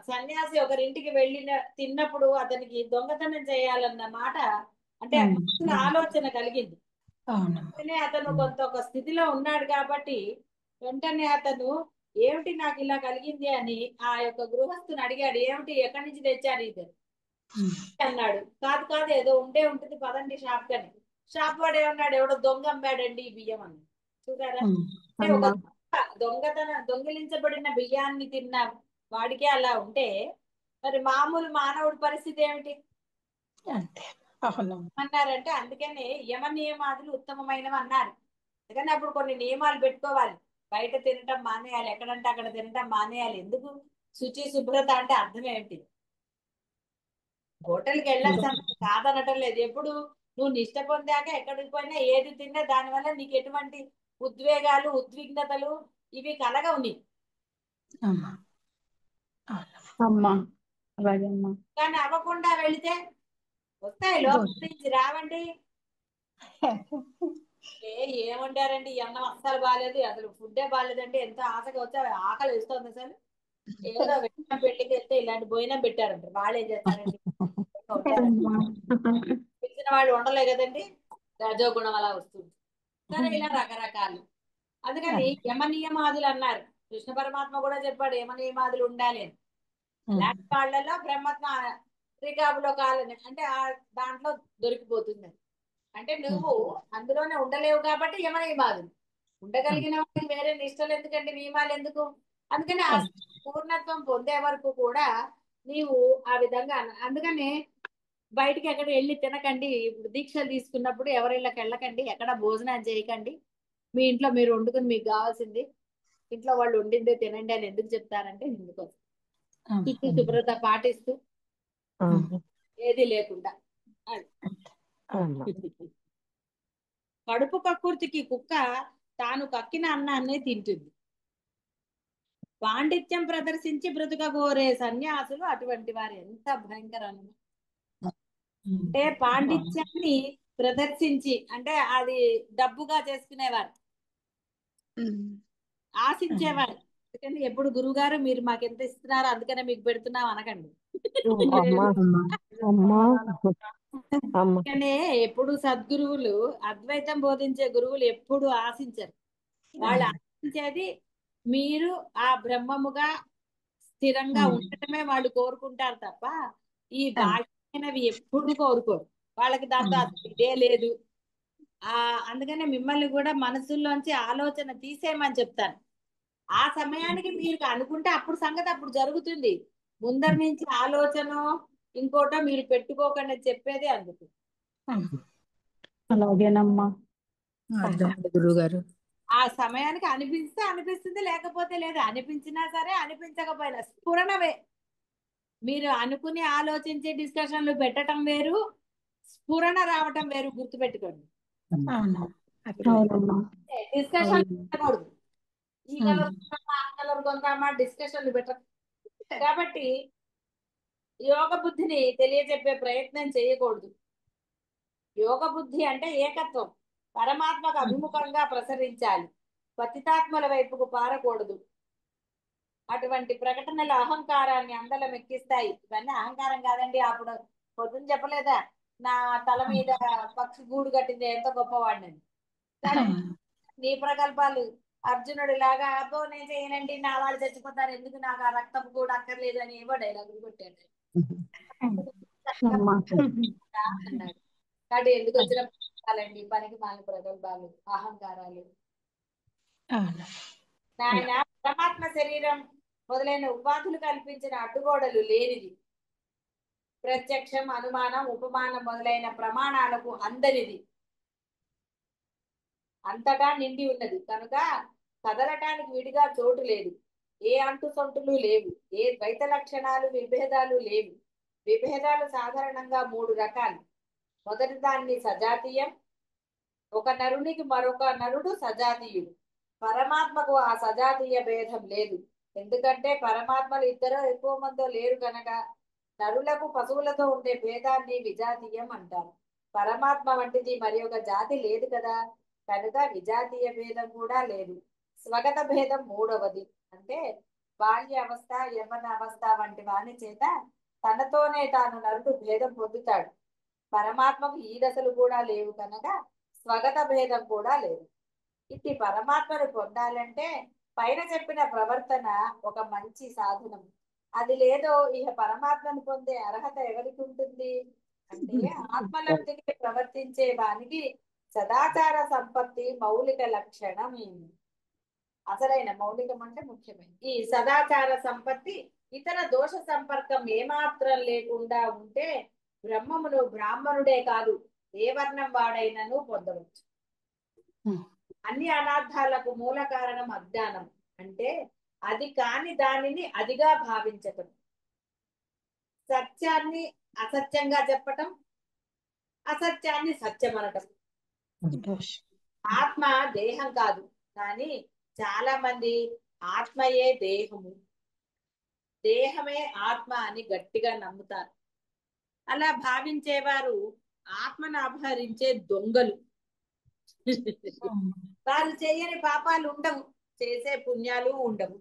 సన్యాసి ఒకరింటికి వెళ్ళిన తిన్నప్పుడు అతనికి దొంగతనం చేయాలన్న మాట, అంటే మనసులో ఆలోచన కలిగింది. వెంటనే అతను కొంత ఒక స్థితిలో ఉన్నాడు కాబట్టి వెంటనే అతను ఏమిటి నాకు ఇలా కలిగింది అని ఆ యొక్క గృహస్థుని అడిగాడు, ఏమిటి ఎక్కడి నుంచి తెచ్చారు ఇది అన్నాడు. కాదు కాదు ఏదో ఉండే ఉంటుంది పదండి షాప్ కని. షాప్ వాడు ఏమన్నాడు, ఎవడో దొంగ అమ్మాడండి ఈ బియ్యం అని. చూసారా, అంటే ఒక దొంగిలించబడిన బియ్యాన్ని తిన్న వాడికి అలా ఉంటే మరి మామూలు మానవుడి పరిస్థితి ఏమిటి అన్నారంటే, అందుకని యమ నియమాదులు ఉత్తమమైనవి అన్నారు. అందుకని అప్పుడు కొన్ని నియమాలు పెట్టుకోవాలి. బయట తినటం మానేయాలి, ఎక్కడంటే అక్కడ తినటం మానేయాలి. ఎందుకు? శుచి శుభ్రత అంటే అర్థం ఏమిటి? హోటల్కి వెళ్ళొచ్చు కాదనటం లేదు. ఎప్పుడు నువ్వు నిష్ట పొందాక ఎక్కడికి పోయినా ఏది తిన్నా దానివల్ల నీకు ఎటువంటి ఉద్వేగాలు ఉద్విగ్నతలు ఇవి కలగవు నీకు. అమ్మా అలాగే అమ్మా. కానీ అవ్వకుండా వెళితే వస్తాయి, లోపల నుంచి రావండి. ఏమంటారండి ఈ అన్నం అస్సలు బాగాలేదు, అసలు ఫుడ్డే బాగాలేదంటే ఎంత ఆశగా వచ్చా ఆకలి వేస్తుంది అసలు. ఏదో వెంటనే పెళ్లికి వెళ్తే ఇలాంటి భోజనం పెట్టారంటారు. వాళ్ళు ఏం చేస్తారండి, పిలిచిన వాళ్ళు ఉండలే కదండి, రజోగుణం అలా వస్తుంది. సరే ఇలా రకరకాలు. అందుకని యమ నియమాదులు అన్నారు. కృష్ణ పరమాత్మ కూడా చెప్పాడు యమ నియమాదులు ఉండాలి అని. అలాంటి వాళ్ళలో బ్రహ్మత్వ త్రికాబులో కాలని అంటే ఆ దాంట్లో దొరికిపోతుంది. అంటే నువ్వు అందులోనే ఉండలేవు కాబట్టి యమ నియమాదులు. ఉండగలిగిన వాళ్ళకి వేరే నిష్టలు ఎందుకండి, నియమాలు ఎందుకు? అందుకని ఆ పూర్ణత్వం పొందే వరకు కూడా నీవు ఆ విధంగా అందుకనే బయటికి ఎక్కడ వెళ్ళి తినకండి. ఇప్పుడు దీక్షలు తీసుకున్నప్పుడు ఎవరిళ్ళకి వెళ్ళకండి, ఎక్కడ భోజనాలు చేయకండి. మీ ఇంట్లో మీరు వండుకుని మీకు కావాల్సింది ఇంట్లో వాళ్ళు వండిందే తినండి అని ఎందుకు చెప్తారంటే ఇందుకోసం. శుచి శుభ్రత పాటిస్తూ ఏది లేకుండా. అమ్మ కడుపు కక్కుర్తికి కుక్క తాను కక్కిన అన్నాన్నే తింటుంది. పాండిత్యం ప్రదర్శించి బ్రతుక కోరే సన్యాసులు అటువంటి వారు. ఎంత భయంకరం అంటే పాండిత్యాన్ని ప్రదర్శించి, అంటే అది డబ్బుగా చేసుకునేవారు, ఆశించేవారు. అందుకని ఎప్పుడు గురువు గారు మీరు మాకు ఎంత ఇస్తున్నారు అందుకనే మీకు పెడుతున్నాం అనకండి. అమ్మ అమ్మ అమ్మ అందుకనే ఎప్పుడు సద్గురువులు, అద్వైతం బోధించే గురువులు ఎప్పుడు ఆశించరు. వాళ్ళు ఆశించేది మీరు ఆ బ్రహ్మముగా స్థిరంగా ఉండటమే వాళ్ళు కోరుకుంటారు తప్ప ఈ బాహ్యమైనవి ఎప్పుడు కోరుకోరు. వాళ్ళకి దాంతో అసలు ఇదే లేదు. అందుకనే మిమ్మల్ని కూడా మనసుల్లోంచి ఆలోచన తీసేయమని చెప్తాను. ఆ సమయానికి మీరు అనుకుంటే అప్పుడు సంగతి అప్పుడు జరుగుతుంది. ముందర నుంచి ఆలోచన ఇంకోటో మీరు పెట్టుకోకండి చెప్పేదే అందుకు. అలాగేనమ్మా. గురువు గారు ఆ సమయానికి అనిపిస్తే అనిపిస్తుంది, లేకపోతే లేదు. అనిపించినా సరే అనిపించకపోయినా స్ఫురణవే. మీరు అనుకుని ఆలోచించి డిస్కషన్లు పెట్టడం వేరు, స్ఫురణ రావటం వేరు. గుర్తుపెట్టుకోండి. అవునమ్మా. డిస్కషన్ పెట్టకూడదు. ఈ కలర్ కొందామా, ఆ కలర్ కొందామా డిస్కషన్లు పెట్ట. కాబట్టి యోగ బుద్ధిని తెలియజెప్పే ప్రయత్నం చేయకూడదు. యోగ బుద్ధి అంటే ఏకత్వం, పరమాత్మకు అభిముఖంగా ప్రసరించాలి, పతితాత్మల వైపుకు పారకూడదు. అటువంటి ప్రకటనలు అహంకారాన్ని అందలం ఎక్కిస్తాయి. ఇవన్నీ అహంకారం కాదండి. అప్పుడు పొద్దున చెప్పలేదా, నా తల మీద పక్షి గూడు కట్టింది ఎంత గొప్పవాడిని. కానీ నీ ప్రగల్భాలు అర్జునుడు లాగా అబ్బో నేను చేయనండి, నా వాళ్ళు చచ్చిపోతారు, ఎందుకు నాకు ఆ రక్తం కూడా అక్కర్లేదు అని ఏవో డైలాగులు కొట్టాడు. అమ్మా అన్నాడు. కాబట్టి ఎందుకు వచ్చిన ప్రగల్భాలండి, పనికి మాలిన ప్రగల్భాలు, అహంకారాలు. అవును. నాయన పరమాత్మ శరీరం మొదలైన ఉపాధులు కల్పించిన అడ్డుగోడలు లేనిది, ప్రత్యక్షం అనుమానం ఉపమానం మొదలైన ప్రమాణాలకు అందరిది, అంతటా నిండి ఉన్నది కనుక కదలటానికి విడిగా చోటు లేదు. ఏ అంటు సొంటులు లేవు, ఏ ద్వైత లక్షణాలు విభేదాలు లేవు. విభేదాలు సాధారణంగా 3 రకాలు. మొదటి దాన్ని సజాతీయం, ఒక నరునికి మరొక నరుడు సజాతీయుడు. పరమాత్మకు ఆ సజాతీయ భేదం లేదు, ఎందుకంటే పరమాత్మలు ఇద్దరు ఎక్కువ మందో లేరు కనుక. నరులకు పశువులతో ఉండే భేదాన్ని విజాతీయం అంటారు. పరమాత్మ వంటిది మరి ఒక జాతి లేదు కదా, కనుక విజాతీయ భేదం కూడా లేదు. స్వగత భేదం మూడవది, అంటే బాల్య అవస్థ యవ్వన అవస్థ వంటి వాని చేత తనతోనే తాను నరుడు భేదం పొందుతాడు. పరమాత్మకు ఈ దశలు కూడా లేవు కనుక స్వగత భేదం కూడా లేదు. ఇట్టి పరమాత్మను పొందాలంటే పైన చెప్పిన ప్రవర్తన ఒక మంచి సాధనం. అది లేదో ఇక పరమాత్మను పొందే అర్హత ఎవరికి ఉంటుంది అంటే, ఆత్మలబ్ధికి ప్రవర్తించే వానికి సదాచార సంపత్తి మౌలిక లక్షణం. అసలైన మౌలికం అంటే ముఖ్యమైన ఈ సదాచార సంపత్తి ఇతర దోష సంపర్కం ఏమాత్రం లేకుండా ఉంటే బ్రహ్మమును బ్రాహ్మణుడే కాదు ఏ వర్ణం వాడైనను పొందవచ్చు. అన్ని అనార్థాలకు మూల కారణం అజ్ఞానం, అంటే అది కాని దానిని అదిగా భావించటం, సత్యాన్ని అసత్యంగా చెప్పటం, అసత్యాన్ని సత్యమనటం. ఆత్మ దేహం కాదు, కానీ చాలా మంది ఆత్మయే దేహము, దేహమే ఆత్మ అని గట్టిగా నమ్ముతారు. అలా భావించేవారు ఆత్మను అపహరించే దొంగలు. వారు చేయని పాపాలు ఉండవు, చేసే పుణ్యాలు ఉండవు.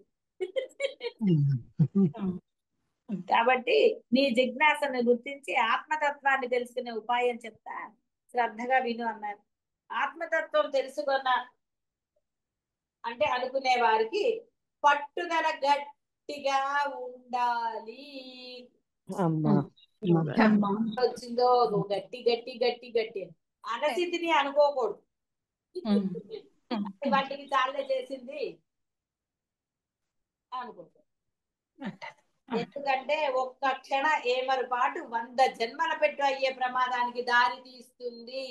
కాబట్టి నీ జిజ్ఞాసను గుర్తించి ఆత్మతత్వాన్ని తెలుసుకునే ఉపాయం చెప్తా, శ్రద్ధగా విను అన్నారు. ఆత్మతత్వం తెలుసుకున్న అంటే అనుకునే వారికి పట్టుదల గట్టిగా ఉండాలి. అమ్మా అమ్మా వచ్చిందో గట్టి గట్టి గట్టి గట్టి అని. అనసిద్ధిని అనుకోకూడదు, వాటికి చాలే చేసింది అనుకుంటారు. ఎందుకంటే ఒక్క క్షణ ఏమరపాటు 100 జన్మల పెట్టు అయ్యే ప్రమాదానికి దారి తీస్తుంది.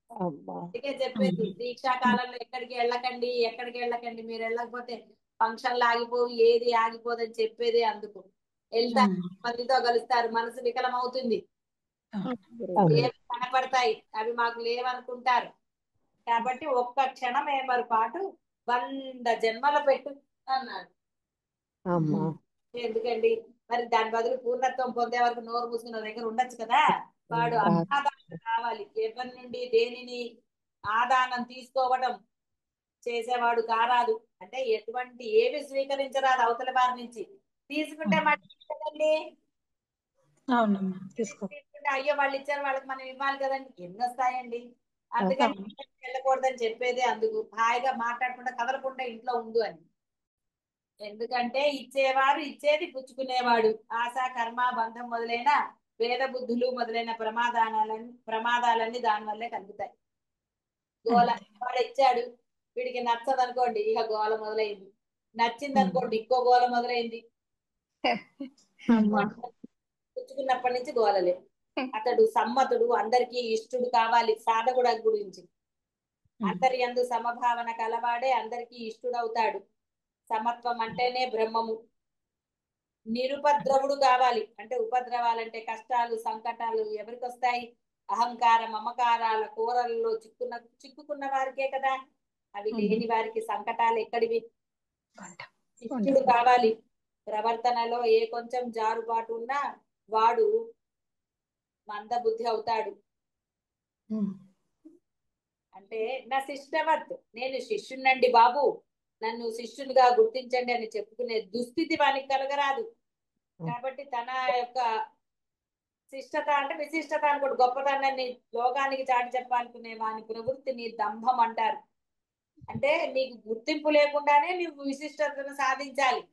అమ్మా అందుకే చెప్పేది దీక్షా కాలంలో ఎక్కడికి వెళ్ళకండి, మీరు వెళ్ళకపోతే ఫంక్షన్లు ఆగిపోవు, ఏది ఆగిపోదని చెప్పేది అందుకు. వెళ్తారు, మందితో కలుస్తారు, మనసు వికలం అవుతుంది, ఏవి కనపడతాయి అవి మాకు లేవనుకుంటారు. కాబట్టి ఒక్క క్షణం ఏమరపాటు 100 జన్మల పెట్టు అన్నాడు. అమ్మా ఎందుకండి మరి దాని బదులు పూర్ణత్వం పొందే వరకు నోరు మూసుకున్న దగ్గర ఉండొచ్చు కదా. వాడు ఆదానం కావాలి, ఎవరి నుండి దేనిని ఆదానం తీసుకోవడం చేసేవాడు కారాదు, అంటే ఎటువంటి ఏవి స్వీకరించరాదు అవతల వారి నుంచి. తీసుకుంటే మళ్ళీ అవునమ్మా తీసుకో. తీసుకుంటే అయ్యో వాళ్ళు ఇచ్చారు వాళ్ళకి మనం ఇవ్వాలి కదండి, ఎన్ని వస్తాయండి. అందుకని వెళ్ళకూడదని చెప్పేదే అందుకు. హాయిగా మాట్లాడకుండా కదలకుండా ఇంట్లో ఉండు అని. ఎందుకంటే ఇచ్చేవారు ఇచ్చేది పుచ్చుకునేవాడు. ఆశ కర్మ బంధం మొదలైన వేద బుద్ధులు మొదలైన ప్రమాదాలన్నీ దాని వల్లే కలుగుతాయి. గోల, వాడు ఇచ్చాడు వీడికి నచ్చదనుకోండి ఇక గోల మొదలైంది, నచ్చింది అనుకోండి ఇంకో గోల మొదలైంది. అమ్మా పుచ్చుకున్నప్పటి నుంచి గోలలే. అతడు సమ్మతుడు, అందరికీ ఇష్టుడు కావాలి. సాధకుడు గురించి అందరి యందు సమభావన కలవాడే అందరికీ ఇష్టుడవుతాడు. సమత్వం అంటేనే బ్రహ్మము. నిరుపద్రవుడు కావాలి, అంటే ఉపద్రవాలంటే కష్టాలు సంకటాలు ఎవరికి వస్తాయి, అహంకార మమకారాల కూరల్లో చిక్కుకున్న వారికే కదా. అవి లేని వారికి సంకటాలు ఎక్కడివి. ఇష్టుడు కావాలి, ప్రవర్తనలో ఏ కొంచెం జారుబాటు ఉన్నా వాడు మందబుద్ధి అవుతాడు. అంటే నా శిష్టవత్, నేను శిష్యునండి బాబు, నన్ను శిష్యునిగా గుర్తించండి అని చెప్పుకునే దుస్థితి వానికి కలగరాదు. కాబట్టి తన యొక్క శిష్టత అంటే విశిష్టత అనుకోడు, గొప్పతనాన్ని లోకానికి చాటి చెప్పాలనుకునే వాని ప్రవృత్తిని దంభం అంటారు. అంటే నీకు గుర్తింపు లేకుండానే నువ్వు విశిష్టతను సాధించాలి.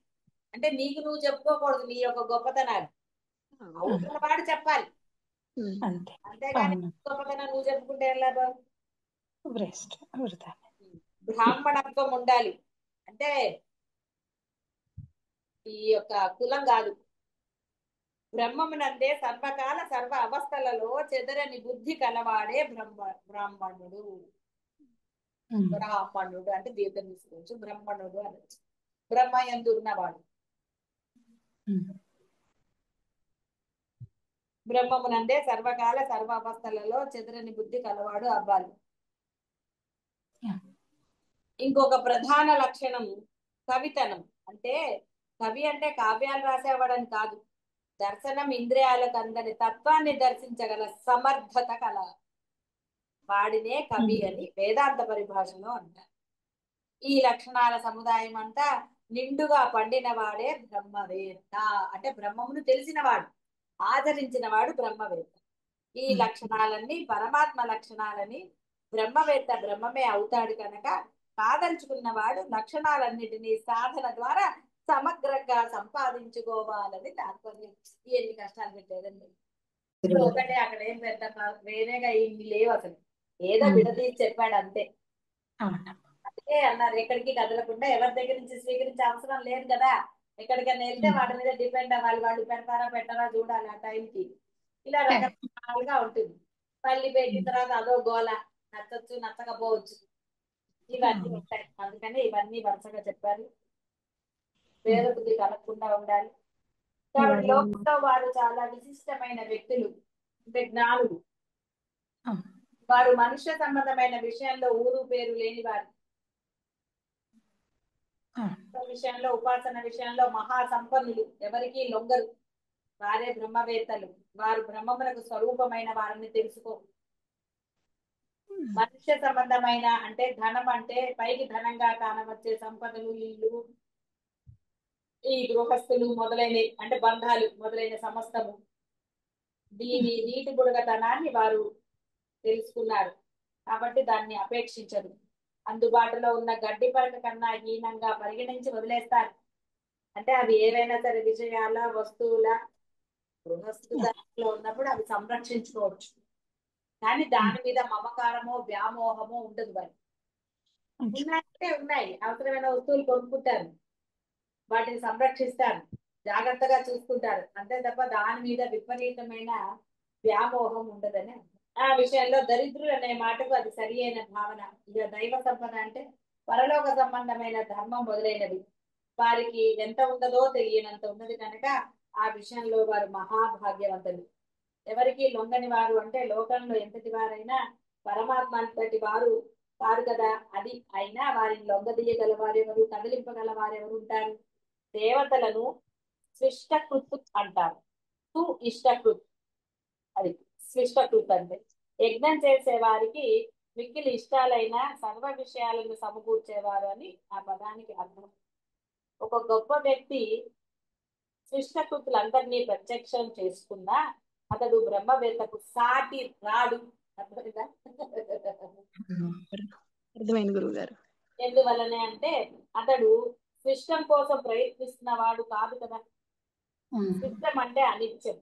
అంటే నీకు నువ్వు చెప్పుకోకూడదు నీ యొక్క గొప్పతనాలు, అవుతున్న వాడు చెప్పాలి. అంతే. అంతేగాని అవును. గొప్పతనం నువ్వు చెప్పుకుంటే ఏం లాభం? బ్రెస్ట్ వృధా. బ్రాహ్మణత్వం ఉండాలి. అంటే ఈ యొక్క కులం కాదు. బ్రహ్మమునందే సర్వకాల సర్వ అవస్థలలో చెదరని బుద్ధి కలవాడే బ్రాహ్మణుడు. బ్రాహ్మణుడు అంటే దీర్ఘం తీసుకోవచ్చు, బ్రహ్మణుడు అనొచ్చు. బ్రహ్మయందు ఉన్నవాడు. బ్రహ్మమునందే సర్వకాల సర్వ అవస్థలలో చెదరని బుద్ధి కలవాడు అవ్వాలి. ఇంకొక ప్రధాన లక్షణం కవితనం. అంటే కవి అంటే కావ్యాలు రాసేవాడని కాదు, దర్శనం ఇంద్రియాలకు అందని తత్వాన్ని దర్శించగల సమర్థత కల వాడినే కవి అని వేదాంత పరిభాషలో అంటారు. ఈ లక్షణాల సముదాయం అంతా నిండుగా పండిన వాడే బ్రహ్మవేత్త. అంటే బ్రహ్మమును తెలిసినవాడు, ఆచరించిన వాడు బ్రహ్మవేత్త. ఈ లక్షణాలన్నీ పరమాత్మ లక్షణాలని బ్రహ్మవేత్త బ్రహ్మమే అవుతాడు కనుక కాదలుచుకున్నవాడు లక్షణాలన్నిటినీ సాధన ద్వారా సమగ్రంగా సంపాదించుకోవాలని తాత్పర్యం. ఎన్ని కష్టాలు పెట్టేదండి. ఇప్పుడు ఒకటే, అక్కడ ఏం పెద్ద వేరేగా ఇన్ని లేవు అసలు, ఏదో విడదీసి చెప్పాడు అంతే. అందుకే అన్నారు ఎక్కడికి కదలకుండా ఎవరి దగ్గర నుంచి స్వీకరించే అవసరం లేదు కదా. ఎక్కడికైనా వెళ్తే వాటి మీద డిపెండ్ అవ్వాలి, వాళ్ళు పెడతారా పెట్టారా చూడాలి ఆ టైంకి. ఇలా రకరకాలుగా ఉంటుంది. మళ్ళీ పెట్టిన తర్వాత అదో గోల, నచ్చచ్చు నచ్చకపోవచ్చు, ఇవన్నీ ఉంటాయి. అందుకని ఇవన్నీ వరుసగా చెప్పారు. వేద బుద్ధి కలగకుండా ఉండాలి. కాబట్టి లోకంలో వారు చాలా విశిష్టమైన వ్యక్తులు, అంటే జ్ఞానులు. వారు మనుష్య సంబంధమైన విషయంలో ఊరు పేరు లేని వారు, విషయంలో ఉపాసన విషయంలో మహా సంపన్నులు, ఎవరికి లొంగరు. వారే బ్రహ్మవేత్తలు. వారు బ్రహ్మములకు స్వరూపమైన వారిని తెలుసుకో. మనుష్య సంబంధమైన అంటే ధనం, అంటే పైకి ధనంగా కానవచ్చే సంపదలు, ఇల్లు, ఈ గృహస్థులు మొదలైన అంటే బంధాలు మొదలైన సమస్తము, దీని నీటి బుడగతనాన్ని వారు తెలుసుకున్నారు కాబట్టి దాన్ని అపేక్షించరు. అందుబాటులో ఉన్న గడ్డి పరక కన్నా హీనంగా పరిగణించి వదిలేస్తారు. అంటే అవి ఏవైనా సరే విషయాల, వస్తువుల, గృహస్థులో ఉన్నప్పుడు అవి సంరక్షించుకోవచ్చు, కానీ దాని మీద మమకారమో వ్యామోహమో ఉండదు. వారి ఉన్నాయంటే ఉన్నాయి, అవసరమైన వస్తువులు కొనుక్కుంటారు, వాటిని సంరక్షిస్తారు, జాగ్రత్తగా చూసుకుంటారు, అంతే తప్ప దాని మీద విపరీతమైన వ్యామోహం ఉండదని. ఆ విషయంలో దరిద్రులు అనే మాటకు అది సరి అయిన భావన. ఇక దైవ సంపద అంటే పరలోక సంబంధమైన ధర్మం మొదలైనవి వారికి ఎంత ఉండదో తెలియనంత ఉన్నది కనుక ఆ విషయంలో వారు మహాభాగ్యవంతులు. ఎవరికి లొంగని వారు అంటే లోకంలో ఎంతటి వారైనా పరమాత్మ అంతటి వారు కారు కదా. అది అయినా వారిని లొంగదీయగల వారెవరు, కదిలింపగల వారెవరు ఉంటారు? దేవతలను స్విష్టకృత్ అంటారు. సు ఇష్టకృత్, అది స్విష్టకృత్ అంటే యజ్ఞం చేసే వారికి మిక్కిలి ఇష్టాలైన సర్వ విషయాలను సమకూర్చేవారు అని ఆ పదానికి అర్థం. ఒక గొప్ప వ్యక్తి సృష్టకృతులందరినీ ప్రత్యక్షం చేసుకున్నా అతడు బ్రహ్మవేత్తకు సాటి రాడు. అర్థమైందా? అర్థమైంది గురువు గారు. ఎందువల్లనే అంటే అతడు సృష్టం కోసం ప్రయత్నిస్తున్న వాడు కాదు కదా. సృష్టం అంటే అనిత్యం,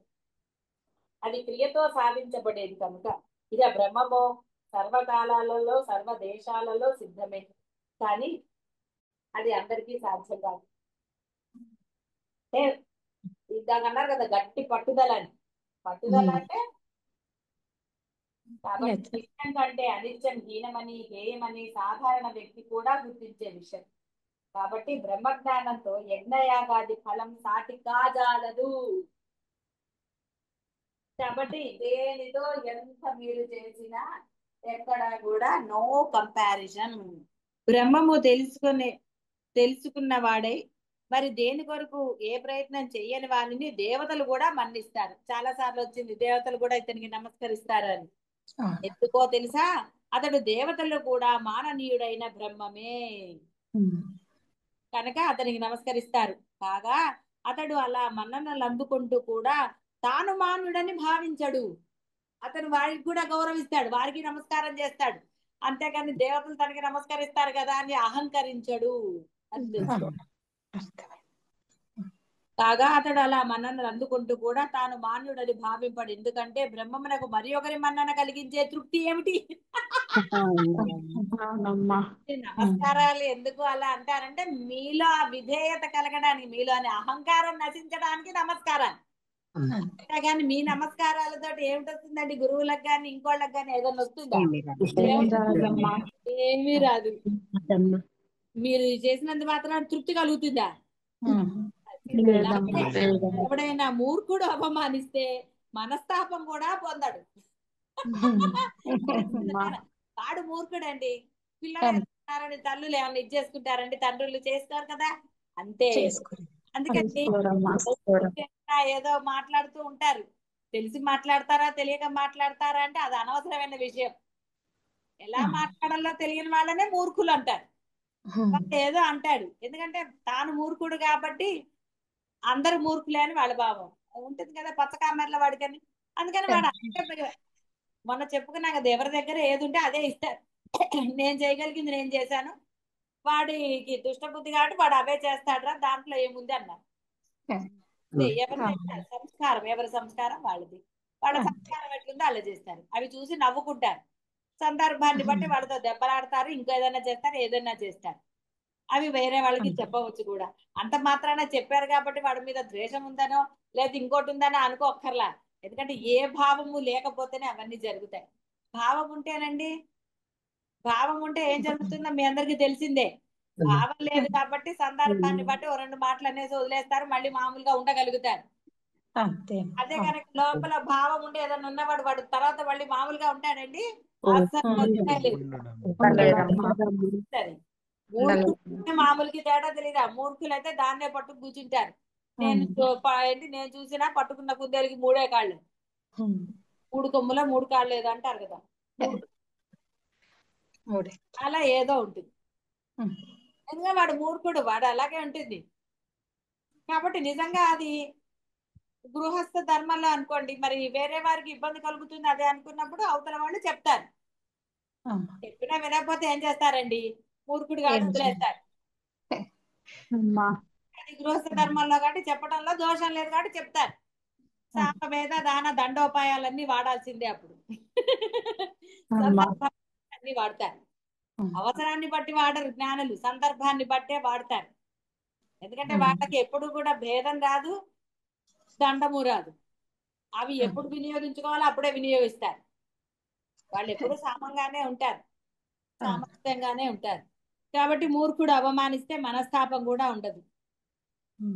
అది క్రియతో సాధించబడేది కనుక ఇక బ్రహ్మమో సర్వకాలాలలో సర్వ దేశాలలో సిద్ధమే, కానీ అది అందరికీ సాధ్యం కాదు. అంటే ఇందాక అన్నారు కదా గట్టి పట్టుదల అని. పట్టుదల అంటే కాబట్టి నిత్యం కంటే అనిత్యం హీనమని హేయమని సాధారణ వ్యక్తి కూడా గుర్తించే విషయం. కాబట్టి బ్రహ్మజ్ఞానంతో యజ్ఞయాగాది ఫలం సాటి కాజాలదు. కాబట్టి దేనితో ఎంత మీరు చేసినా ఎక్కడ కూడా నో కంపారిజన్. బ్రహ్మము తెలుసుకున్న వాడై మరి దేని కొరకు ఏ ప్రయత్నం చెయ్యని వారిని దేవతలు కూడా మన్నిస్తారు. చాలా సార్లు వచ్చింది దేవతలు కూడా ఇతనికి నమస్కరిస్తారు అని. ఎందుకో తెలుసా? అతడు దేవతలు కూడా మాననీయుడైన బ్రహ్మమే కనుక అతనికి నమస్కరిస్తారు. కాగా అతడు అలా మన్ననలు అందుకుంటూ కూడా తాను మానుడని భావించడు. అతను వారికి కూడా గౌరవిస్తాడు, వారికి నమస్కారం చేస్తాడు. అంతేకాని దేవతలు తనకి నమస్కరిస్తారు కదా అని అహంకరించడు అది తెలుసుకో. అర్థమైంది. కాగా అతడు అలా మన్ననలు అందుకుంటూ కూడా తాను మాన్యుడని భావింపడు. ఎందుకంటే బ్రహ్మమునకు మరి ఒకరి మన్నన కలిగించే తృప్తి ఏమిటి? అవునమ్మా. ఈ నమస్కారాలు ఎందుకు అలా అంటారంటే మీలో ఆ విధేయత కలగడానికి, మీలోని అహంకారం నశించడానికి నమస్కారాలు. అంతే. అంతేగాని మీ నమస్కారాలతో ఏమిటొస్తుందండి? గురువులకు కానీ ఇంకోళ్ళకి కానీ ఏదైనా వస్తుందా? ఏం రాదమ్మా. ఏమీ రాదు. మీరు చేసినంత మాత్రం తృప్తి కలుగుతుందా? లేదమ్మా. ఎవడైనా మూర్ఖుడు అవమానిస్తే మనస్తాపం కూడా పొందడు. వాడు మూర్ఖుడండి. పిల్లలు ఎదుగుతారని తల్లులు ఏమన్నా ఇచ్చేసుకుంటారండి? తండ్రులు చేస్తారు కదా, అంతే. చేసుకోరు. అందుకని చేసుకోరమ్మా. ఏదో మాట్లాడుతూ ఉంటారు. తెలిసి మాట్లాడతారా తెలియక మాట్లాడతారా అంటే అది అనవసరమైన విషయం. ఎలా మాట్లాడాలో తెలియని వాళ్ళనే మూర్ఖులు అంటారు. వాడు ఏదో అంటాడు ఎందుకంటే తాను మూర్ఖుడు కాబట్టి అందరు మూర్ఖులే అని వాళ్ళ భావం ఉంటుంది కదా, పచ్చకామెర్ల వాడికని. అందుకని వాడు మొన్న చెప్పుకున్నాం కదా, ఎవరి దగ్గర ఏది ఉంటే అదే ఇస్తారు. నేను చేయగలిగింది నేను చేశాను, వాడికి దుష్టబుద్ధి కాబట్టి వాడు అవే చేస్తాడురా, దాంట్లో ఏముంది అన్నారు. ఎవరిదైనా సంస్కారం, ఎవరి సంస్కారం వాళ్ళది. వాళ్ళ సంస్కారం ఎట్లుందో అలా చేస్తారు. అవి చూసి నవ్వుకుంటారు. సందర్భాన్ని బట్టి వాళ్ళతో దెబ్బలాడతారు, ఇంకో ఏదైనా చేస్తారు, ఏదైనా చేస్తారు. అవి వేరే వాళ్ళకి చెప్పవచ్చు కూడా. అంత మాత్రాన చెప్పారు కాబట్టి వాడి మీద ద్వేషం ఉందనో లేదా ఇంకోటి ఉందనో అనుకోక్కర్లా. ఎందుకంటే ఏ భావము లేకపోతేనే అవన్నీ జరుగుతాయి. భావం ఉంటేనండి, భావం ఉంటే ఏం జరుగుతుందో మీ అందరికీ తెలిసిందే. భావం లేదు కాబట్టి సందర్భాన్ని బట్టి ఓ రెండు మాటలు అనేసి వదిలేస్తారు, మళ్ళీ మామూలుగా ఉండగలుగుతారు. అంతే. అదే కనుక లోపల భావం ఉంటే ఏదైనా ఉన్నవాడు వాడు తర్వాత మళ్ళీ మామూలుగా ఉంటాడండి? అసలు సరే, మూర్ఖులు మామూలుకి తేడా తెలియదా? మూర్ఖులు అయితే దాన్నే పట్టు కూర్చుంటారు. నేను చూసినా పట్టుకున్న కుందేలకి మూడే కాళ్ళు, మూడు కొమ్ముల మూడు కాళ్ళు లేదు అంటారు కదా. అలా ఏదో ఉంటుంది. ఎందుకంటే వాడు మూర్ఖుడు, వాడు అలాగే ఉంటుంది. కాబట్టి నిజంగా అది గృహస్థ ధర్మంలో అనుకోండి, మరి వేరే వారికి ఇబ్బంది కలుగుతుంది అదే అనుకున్నప్పుడు అవతల వాళ్ళు చెప్తారు. చెప్పినా వినకపోతే ఏం చేస్తారండి? మూర్ఖుడు కాబట్టి వదిలేస్తారు. అది గృహస్థ ధర్మంలో కాబట్టి చెప్పడంలో దోషం లేదు కాబట్టి చెప్తారు. సామవేద దాన దండోపాయాలన్నీ వాడాల్సిందే అప్పుడు. సందర్భాన్ని వాడతారు. అవసరాన్ని బట్టి వాడరు జ్ఞానులు, సందర్భాన్ని బట్టే వాడతారు. ఎందుకంటే వాళ్ళకి ఎప్పుడు కూడా భేదం రాదు, దండము రాదు. అవి ఎప్పుడు వినియోగించుకోవాలో అప్పుడే వినియోగిస్తారు. వాళ్ళు ఎప్పుడు సామంగానే ఉంటారు, సామర్థ్యంగానే ఉంటారు. కాబట్టి మూర్ఖుడు అవమానిస్తే మనస్తాపం కూడా ఉండదు.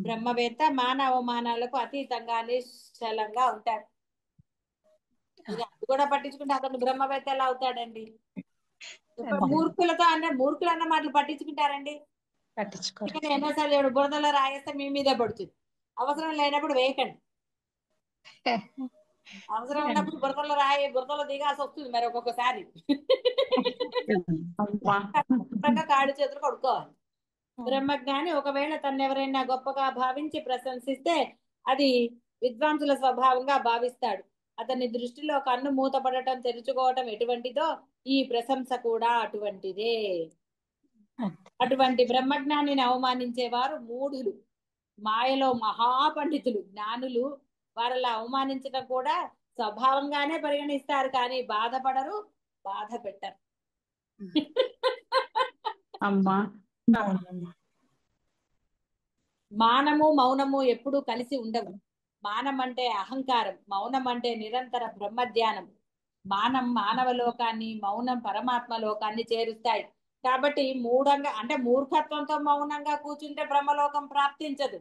బ్రహ్మవేత్త మాన అవమానాలకు అతీతంగా నిశ్చలంగా ఉంటాడు. ఇది అది కూడా పట్టించుకుంటే అతను బ్రహ్మవేత్త ఎలా అవుతాడండి? మూర్ఖులతో అన్న మూర్ఖులు అన్న మాటలు పట్టించుకుంటారండి? ఎన్నోసార్లు బురదలో రాయేస్తే మీ మీదే పడుతుంది. అవసరం లేనప్పుడు వేయకండి. అవసరం ఉన్నప్పుడు బురదలో రాయి, బురదలో దిగాల్సి వస్తుంది మరి ఒక్కొక్కసారి. కాళ్ళు చేతులు కడుక్కోవాలి. బ్రహ్మజ్ఞాని ఒకవేళ తను ఎవరైనా గొప్పగా భావించి ప్రశంసిస్తే అది విద్వాంసుల స్వభావంగా భావిస్తాడు. అతని దృష్టిలో కన్ను మూతపడటం తెరుచుకోవటం ఎటువంటిదో ఈ ప్రశంస కూడా అటువంటిదే. అటువంటి బ్రహ్మజ్ఞానిని అవమానించేవారు మూఢులు, మాయలో మహాపండితులు. జ్ఞానులు వారిలా అవమానించడం కూడా స్వభావంగానే పరిగణిస్తారు, కానీ బాధపడరు, బాధ పెట్టరు. అమ్మా. మానము మౌనము ఎప్పుడూ కలిసి ఉండవు. మానం అంటే అహంకారం, మౌనం అంటే నిరంతర బ్రహ్మధ్యానం. మానం మానవ లోకాన్ని, మౌనం పరమాత్మ లోకాన్ని చేరుస్తాయి. కాబట్టి మూఢంగా అంటే మూర్ఖత్వంతో మౌనంగా కూర్చుంటే బ్రహ్మలోకం ప్రాప్తించదు.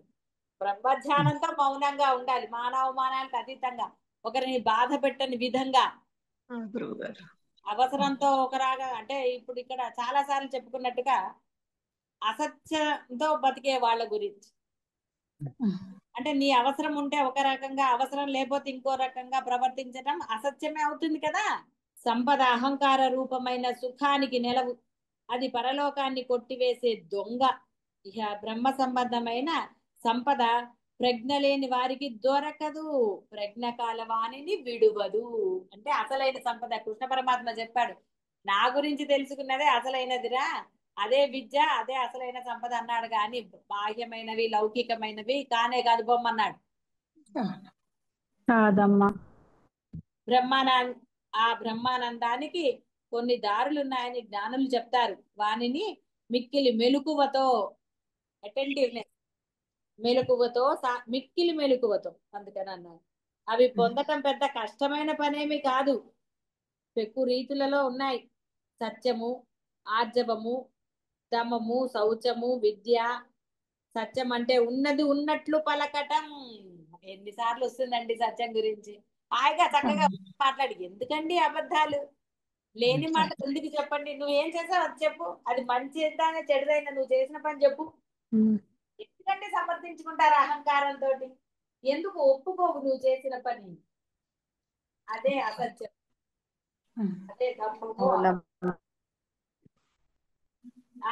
బ్రహ్మధ్యానంతో మౌనంగా ఉండాలి, మానవమానాలకు అతీతంగా, ఒకరిని బాధ పెట్టని విధంగా. అవసరంతో ఒకరాగా అంటే ఇప్పుడు ఇక్కడ చాలా సార్లు చెప్పుకున్నట్టుగా అసత్యంతో బతికే వాళ్ళ గురించి. అంటే నీ అవసరం ఉంటే ఒక రకంగా, అవసరం లేకపోతే ఇంకో రకంగా ప్రవర్తించడం అసత్యమే అవుతుంది కదా. సంపద అహంకార రూపమైన సుఖానికి నెలవు, అది పరలోకాన్ని కొట్టివేసే దొంగ. ఇహ బ్రహ్మ సంబంధమైన సంపద ప్రజ్ఞ లేని వారికి దొరకదు, ప్రజ్ఞ కాలవాణిని విడువదు. అంటే అసలైన సంపద కృష్ణ పరమాత్మ చెప్పాడు, నా గురించి తెలుసుకున్నదే అసలైనదిరా, అదే విద్య, అదే అసలైన సంపద అన్నాడు. కానీ బాహ్యమైనవి లౌకికమైనవి కానే కాదు బొమ్మన్నాడు. అవును. కాదమ్మా. బ్రహ్మానంద ఆ బ్రహ్మానందానికి కొన్ని దారులున్నాయని జ్ఞానులు చెప్తారు. వానిని మిక్కిలి మెలకువతో, అటెంటివ్నెస్, మిక్కిలి మెలకువతో, అందుకని అన్నారు. అవి పొందటం పెద్ద కష్టమైన పనేమి కాదు. పెక్కు రీతులలో ఉన్నాయి. సత్యము, ఆర్జవము, దమము, శౌచము, విద్య. సత్యం అంటే ఉన్నది ఉన్నట్లు పలకటం. ఎన్నిసార్లు వస్తుందండి సత్యం గురించి. హాయిగా చక్కగా మాట్లాడి, ఎందుకండి అబద్ధాలు, లేని మాట ఎందుకు చెప్పండి. నువ్వు ఏం చేసావు అది చెప్పు, అది మంచి ఎంతైనా చెడుదైనా నువ్వు చేసిన పని చెప్పు. ఎందుకంటే సమర్థించుకుంటారు అహంకారంతో. ఎందుకు ఒప్పుకోవు నువ్వు చేసిన పని? అదే అసత్యం, అదే తప్పము. అవునమ్మా.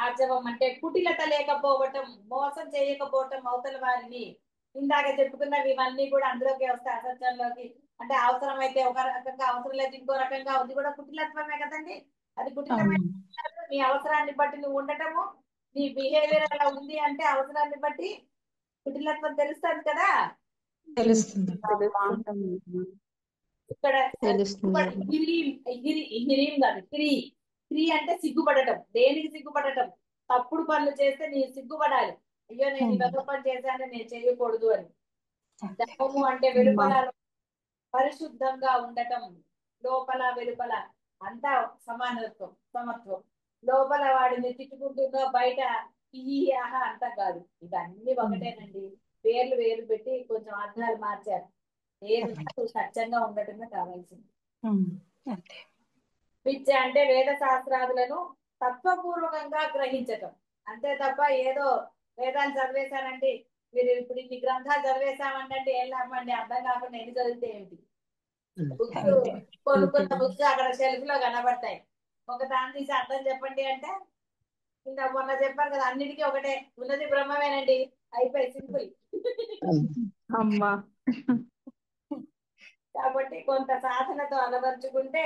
ఆర్జవం అంటే కుటిలత లేకపోవటం, మోసం చేయకపోవటం అవతల వారిని. ఇందాక చెప్పుకున్నవి ఇవన్నీ కూడా అందులోకి వస్తాయి, అసత్యంలోకి. అంటే అవసరమైతే ఒక రకంగా, అవసరం లేదు ఇంకో రకంగా, ఉంది కూడా కుటిలత్వమే కదండి. అది కుటిలమైన నీ అవసరాన్ని బట్టి నువ్వు ఉండటము, నీ బిహేవియర్ అలా ఉంది అంటే అవసరాన్ని బట్టి కుటిలత్వం తెలుస్తుంది కదా. తెలుస్తుంది. ఇక్కడ తెలుస్తుంది. హిరీం కాదు, హిరి అంటే సిగ్గుపడటం. దేనికి సిగ్గుపడటం? తప్పుడు పనులు చేస్తే నీ సిగ్గుపడాలి. అయ్యో నేను ఈ వెధవ పని చేశాను, నేను చేయకూడదు అని. దమము అంటే వెలుపల పరిశుద్ధంగా ఉండటం, లోపల వెలుపల అంతా సమానత్వం, సమత్వం. లోపల వాడిని తిట్టుకుంటుందో బయట ఈ ఆహా అంతా కాదు. ఇవన్నీ ఒకటేనండి, పేర్లు వేరు పెట్టి కొంచెం అర్థాలు మార్చారు. ఏది సత్యంగా ఉండటమే కావాల్సింది. అంతే. విద్య అంటే వేద శాస్త్రాదులను తత్వపూర్వకంగా గ్రహించటం. అంతే తప్ప ఏదో వేదాలు చదివేశానండి, మీరు ఇప్పుడు ఇన్ని గ్రంథాలు చదివేశామంటే ఏం లాభమండి, అర్థం కాకుండా ఎన్ని చదివితే ఏమిటి? బుక్స్ కొనుక్కున్న బుక్స్ అక్కడ షెల్ఫ్ లో కనబడతాయి, ఒక దాన్ని తీసి అర్థం చెప్పండి అంటే, ఇంకా మొన్న చెప్పారు కదా, అన్నిటికీ ఒకటే, ఉన్నది బ్రహ్మమేనండి, అయిపోయి సింపుల్. అమ్మా. కాబట్టి కొంత సాధనతో అలవర్చుకుంటే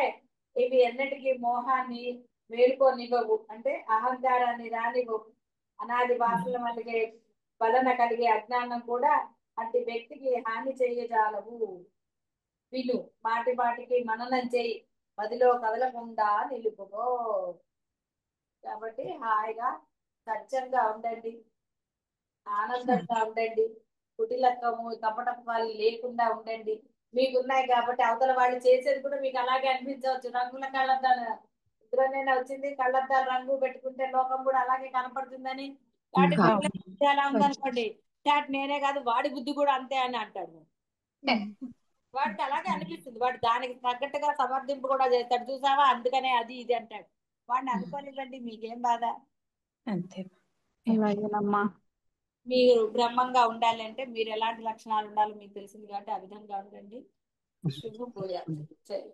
ఇవి ఎన్నటికీ మోహాన్ని మేలుకోనివ్వవు, అంటే అహంకారాన్ని రానివ్వవు. అనాది వాసనల వలన కలిగే అజ్ఞానం కూడా అట్టి వ్యక్తికి హాని చేయజాలవు. విను, మాటి మాటికి మననం చేయి, మదిలో కదలకుండా నిలుపుకో. కాబట్టి హాయిగా సత్యంగా ఉండండి, ఆనందంగా ఉండండి, కుటిలత్వము కపటత్వాలు లేకుండా ఉండండి. మీకున్నాయి కాబట్టి అవతల వాళ్ళు చేసేది కూడా మీకు అలాగే అనిపించవచ్చు. రంగుల కళ్ళద్దాలు ఇద్దరునైనా వచ్చింది, కళ్ళద్దాలు రంగు పెట్టుకుంటే లోకం కూడా అలాగే కనపడుతుందని. వాటి బుద్ధి ఎలా ఉందనుకోండి, చాట్ నేనే కాదు వాడి బుద్ధి కూడా అంతే అని అంటాడు. వాడికి అలాగే అనిపిస్తుంది, వాడు దానికి తగ్గట్టుగా సమర్థింపు కూడా చేస్తాడు. చూసావా అందుకనే అది ఇది అంటాడు. వాడిని అనుకోనివ్వండి, మీకేం బాధ. అంతే. అలాగేనమ్మా. మీరు బ్రహ్మంగా ఉండాలి అంటే మీరు ఎలాంటి లక్షణాలు ఉండాలో మీకు తెలిసింది కాబట్టి ఆ విధంగా ఉండండి. శుభం పూజ. సరే.